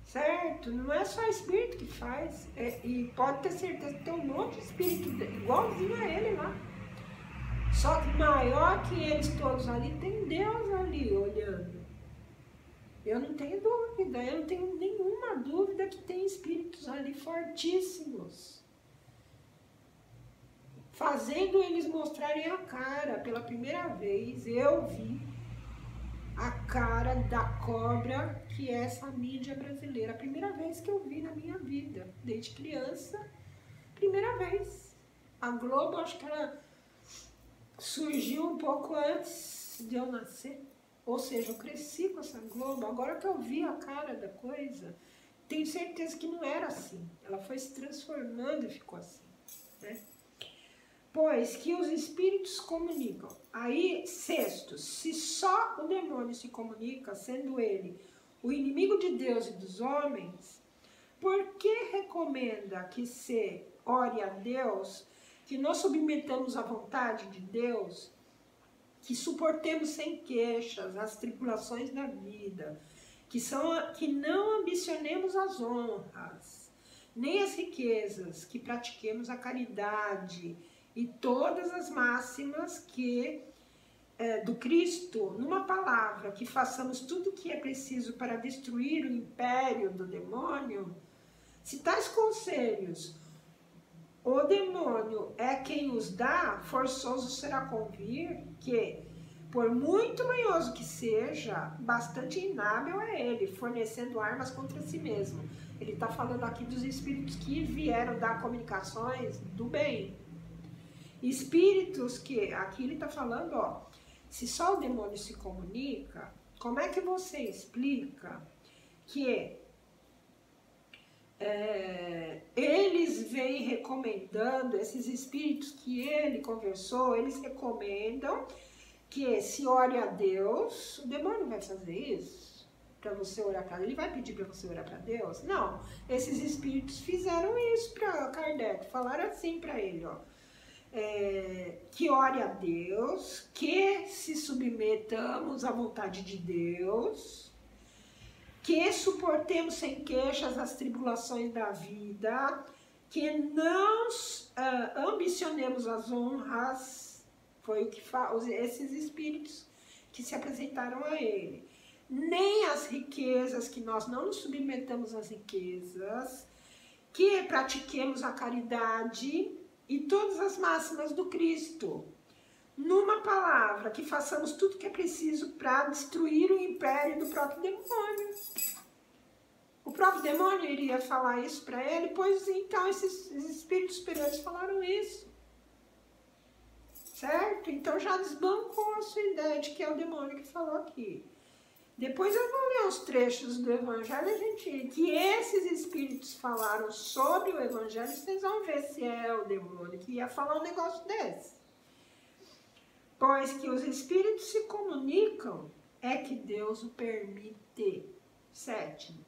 Certo? Não é só espírito que faz. E pode ter certeza que tem um monte de espírito igualzinho a ele lá. Só que maior que eles todos ali, tem Deus ali olhando. Eu não tenho dúvida, eu não tenho nenhuma dúvida que tem espíritos ali fortíssimos, fazendo eles mostrarem a cara. Pela primeira vez eu vi a cara da cobra que é essa mídia brasileira. A primeira vez que eu vi na minha vida, desde criança, primeira vez. A Globo, acho que ela surgiu um pouco antes de eu nascer. Ou seja, eu cresci com essa Globo. Agora que eu vi a cara da coisa, tenho certeza que não era assim. Ela foi se transformando e ficou assim, né? Pois que os espíritos comunicam. Aí, sexto, se só o demônio se comunica, sendo ele o inimigo de Deus e dos homens, por que recomenda que se ore a Deus, que nós submetamos à vontade de Deus, que suportemos sem queixas as tribulações da vida, que não ambicionemos as honras, nem as riquezas, que pratiquemos a caridade e todas as máximas do Cristo, numa palavra, que façamos tudo o que é preciso para destruir o império do demônio? Se tais conselhos o demônio é quem os dá, forçoso será convir que, por muito manhoso que seja, bastante inábil é ele, fornecendo armas contra si mesmo. Ele está falando aqui dos espíritos que vieram dar comunicações do bem. Espíritos que, aqui ele está falando, ó, se só o demônio se comunica, como é que você explica que eles vêm recomendando, esses espíritos que ele conversou, eles recomendam que se ore a Deus? O demônio vai fazer isso para você orar para ele? Ele vai pedir para você orar para Deus? Não, esses espíritos fizeram isso para Kardec, falaram assim para ele, ó, que ore a Deus, que se submetamos à vontade de Deus, que suportemos sem queixas as tribulações da vida, que não ambicionemos as honras, foi o que esses espíritos que se apresentaram a ele, nem as riquezas, que nós não nos submetamos às riquezas, que pratiquemos a caridade e todas as máximas do Cristo. Numa palavra, que façamos tudo que é preciso para destruir o império do próprio demônio. O próprio demônio iria falar isso para ele, pois então esses espíritos superiores falaram isso. Certo? Então já desbancou a sua ideia de que é o demônio que falou aqui. Depois eu vou ler os trechos do Evangelho, gente, que esses espíritos falaram sobre o Evangelho, vocês vão ver se é o demônio que ia falar um negócio desse. Pois que os espíritos se comunicam, é que Deus o permite. Sétimo,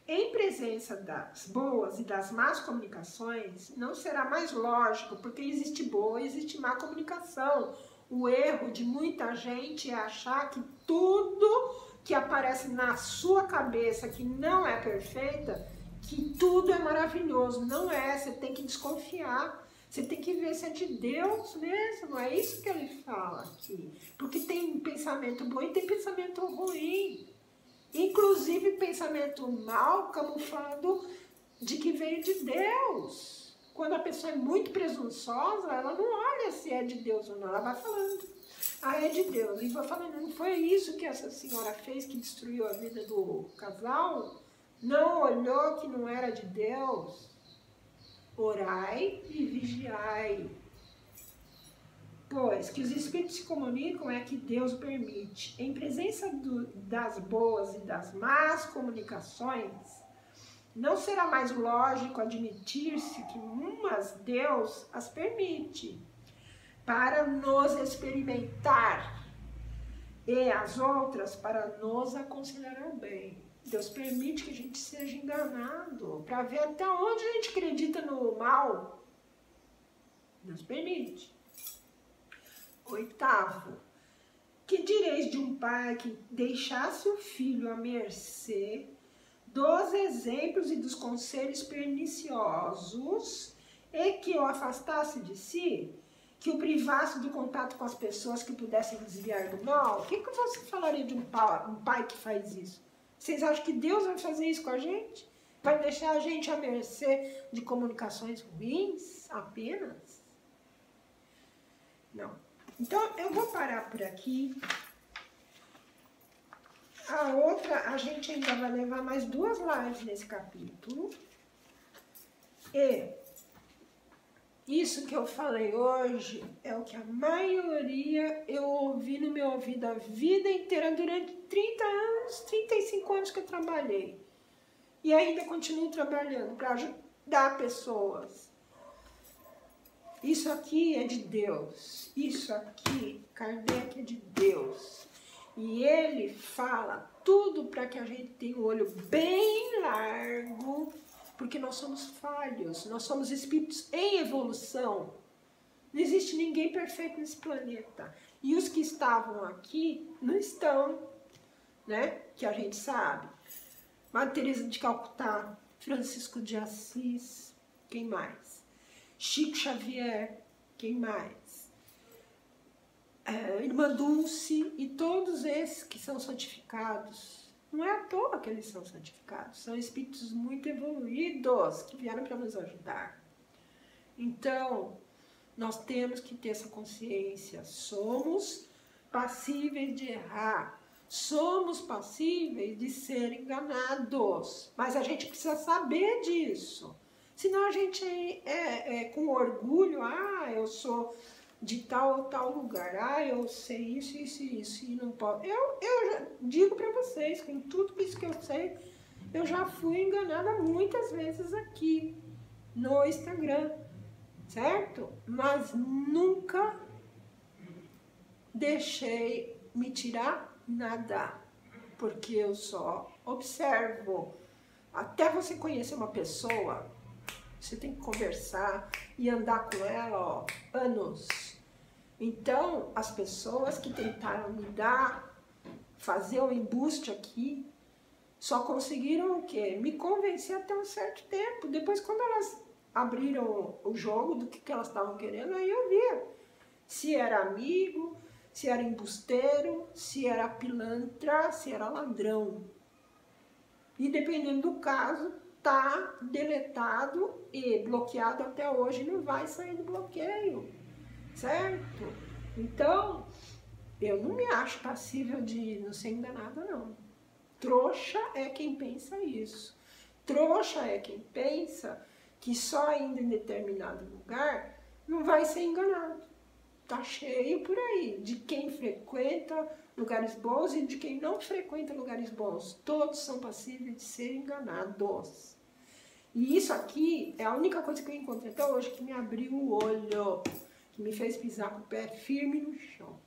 Em presença das boas e das más comunicações, não será mais lógico, porque existe boa e existe má comunicação. O erro de muita gente é achar que tudo que aparece na sua cabeça, que não é perfeita, que tudo é maravilhoso. Não é, você tem que desconfiar. Você tem que ver se é de Deus mesmo, é isso que ele fala aqui. Porque tem pensamento bom e tem pensamento ruim. Inclusive pensamento mal camuflado de que veio de Deus. Quando a pessoa é muito presunçosa, ela não olha se é de Deus ou não, ela vai falando, ah, é de Deus. E vai falando, não foi isso que essa senhora fez que destruiu a vida do casal? Não olhou que não era de Deus? Orai e vigiai. Pois que os espíritos se comunicam é que Deus permite. Em presença das boas e das más comunicações, não será mais lógico admitir-se que umas Deus as permite para nos experimentar e as outras para nos aconselhar ao bem. Deus permite que a gente seja enganado para ver até onde a gente acredita no mal. Deus permite. 8º, que direis de um pai que deixasse o filho à mercê dos exemplos e dos conselhos perniciosos e que o afastasse de si, que o privasse do contato com as pessoas que pudessem desviar do mal? O que você falaria de um pai que faz isso? Vocês acham que Deus vai fazer isso com a gente? Vai deixar a gente à mercê de comunicações ruins apenas? Não. Então, eu vou parar por aqui. A outra, a gente ainda vai levar mais 2 lives nesse capítulo. E isso que eu falei hoje é o que a maioria eu ouvi no meu ouvido a vida inteira, durante 30 anos, 35 anos que eu trabalhei. E ainda continuo trabalhando para ajudar pessoas. Isso aqui é de Deus, isso aqui, Kardec, é de Deus. E ele fala tudo para que a gente tenha o olho bem largo, porque nós somos falhos, nós somos espíritos em evolução. Não existe ninguém perfeito nesse planeta. E os que estavam aqui não estão, né? Que a gente sabe. Madre Teresa de Calcutá, Francisco de Assis, quem mais? Chico Xavier, quem mais? Irmã Dulce e todos esses que são santificados. Não é à toa que eles são santificados. São espíritos muito evoluídos que vieram para nos ajudar. Então, nós temos que ter essa consciência. Somos passíveis de errar. Somos passíveis de ser enganados. Mas a gente precisa saber disso. Senão a gente com orgulho, eu sou de tal ou tal lugar, eu sei isso, e não posso. Eu já digo para vocês, com tudo isso que eu sei, eu já fui enganada muitas vezes aqui no Instagram, certo? Mas nunca deixei me tirar nada, porque eu só observo. Até você conhecer uma pessoa, você tem que conversar e andar com ela, anos. Então, as pessoas que tentaram me fazer um embuste aqui, só conseguiram o quê? Me convencer até um certo tempo. Depois, quando elas abriram o jogo do que elas estavam querendo, aí eu via se era amigo, se era embusteiro, se era pilantra, se era ladrão. E dependendo do caso, tá deletado e bloqueado até hoje, não vai sair do bloqueio, certo? Então, eu não me acho passível de não ser enganada, não. Trouxa é quem pensa isso. Trouxa é quem pensa que só indo em determinado lugar não vai ser enganado. Tá cheio por aí de quem frequenta lugares bons e de quem não frequenta lugares bons. Todos são passíveis de ser enganados. E isso aqui é a única coisa que eu encontrei até hoje que me abriu o olho, que me fez pisar com o pé firme no chão.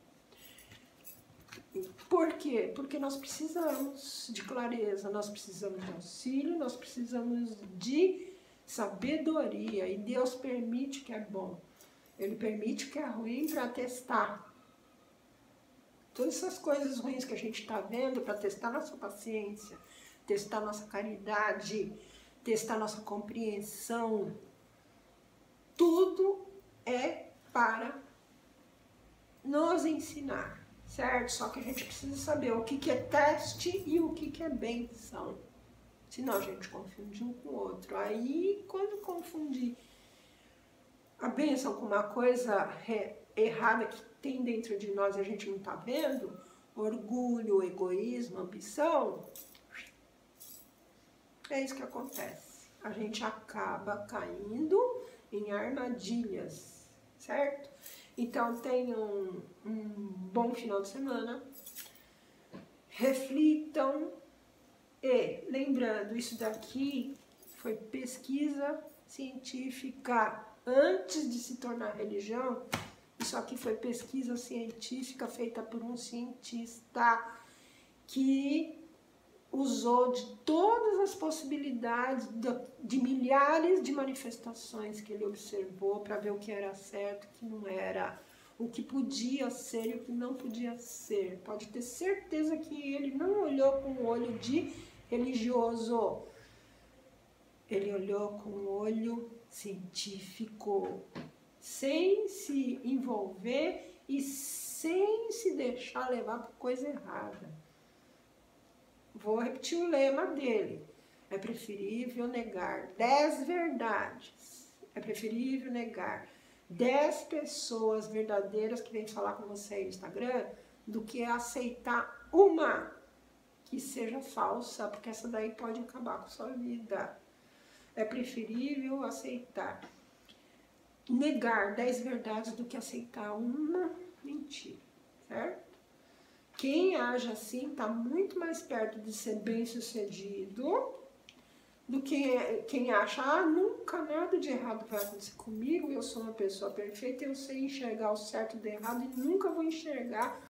Por quê? Porque nós precisamos de clareza, nós precisamos de auxílio, nós precisamos de sabedoria. E Deus permite que é bom. Ele permite que é ruim para testar. Todas essas coisas ruins que a gente está vendo para testar nossa paciência, testar nossa caridade, testar nossa compreensão, tudo é para nos ensinar, certo? Só que a gente precisa saber o que é teste e o que é benção. Senão a gente confunde um com o outro. Aí, quando confundir a bênção com uma coisa errada que tem dentro de nós e a gente não está vendo, orgulho, egoísmo, ambição, é isso que acontece. A gente acaba caindo em armadilhas, certo? Então tenham um bom final de semana, reflitam e, lembrando, isso daqui foi pesquisa científica antes de se tornar religião. Isso aqui foi pesquisa científica feita por um cientista que usou de todas as possibilidades de milhares de manifestações que ele observou para ver o que era certo, o que não era, o que podia ser e o que não podia ser. Pode ter certeza que ele não olhou com o olho de religioso, ele olhou com o olho científico, sem se envolver e sem se deixar levar por coisa errada. Vou repetir o lema dele. É preferível negar 10 verdades. É preferível negar 10 pessoas verdadeiras que vêm falar com você aí no Instagram do que aceitar uma que seja falsa, porque essa daí pode acabar com a sua vida. É preferível aceitar, negar 10 verdades do que aceitar uma mentira, certo? Quem age assim está muito mais perto de ser bem-sucedido do que quem acha, nunca nada de errado vai acontecer comigo, eu sou uma pessoa perfeita, eu sei enxergar o certo do errado e nunca vou enxergar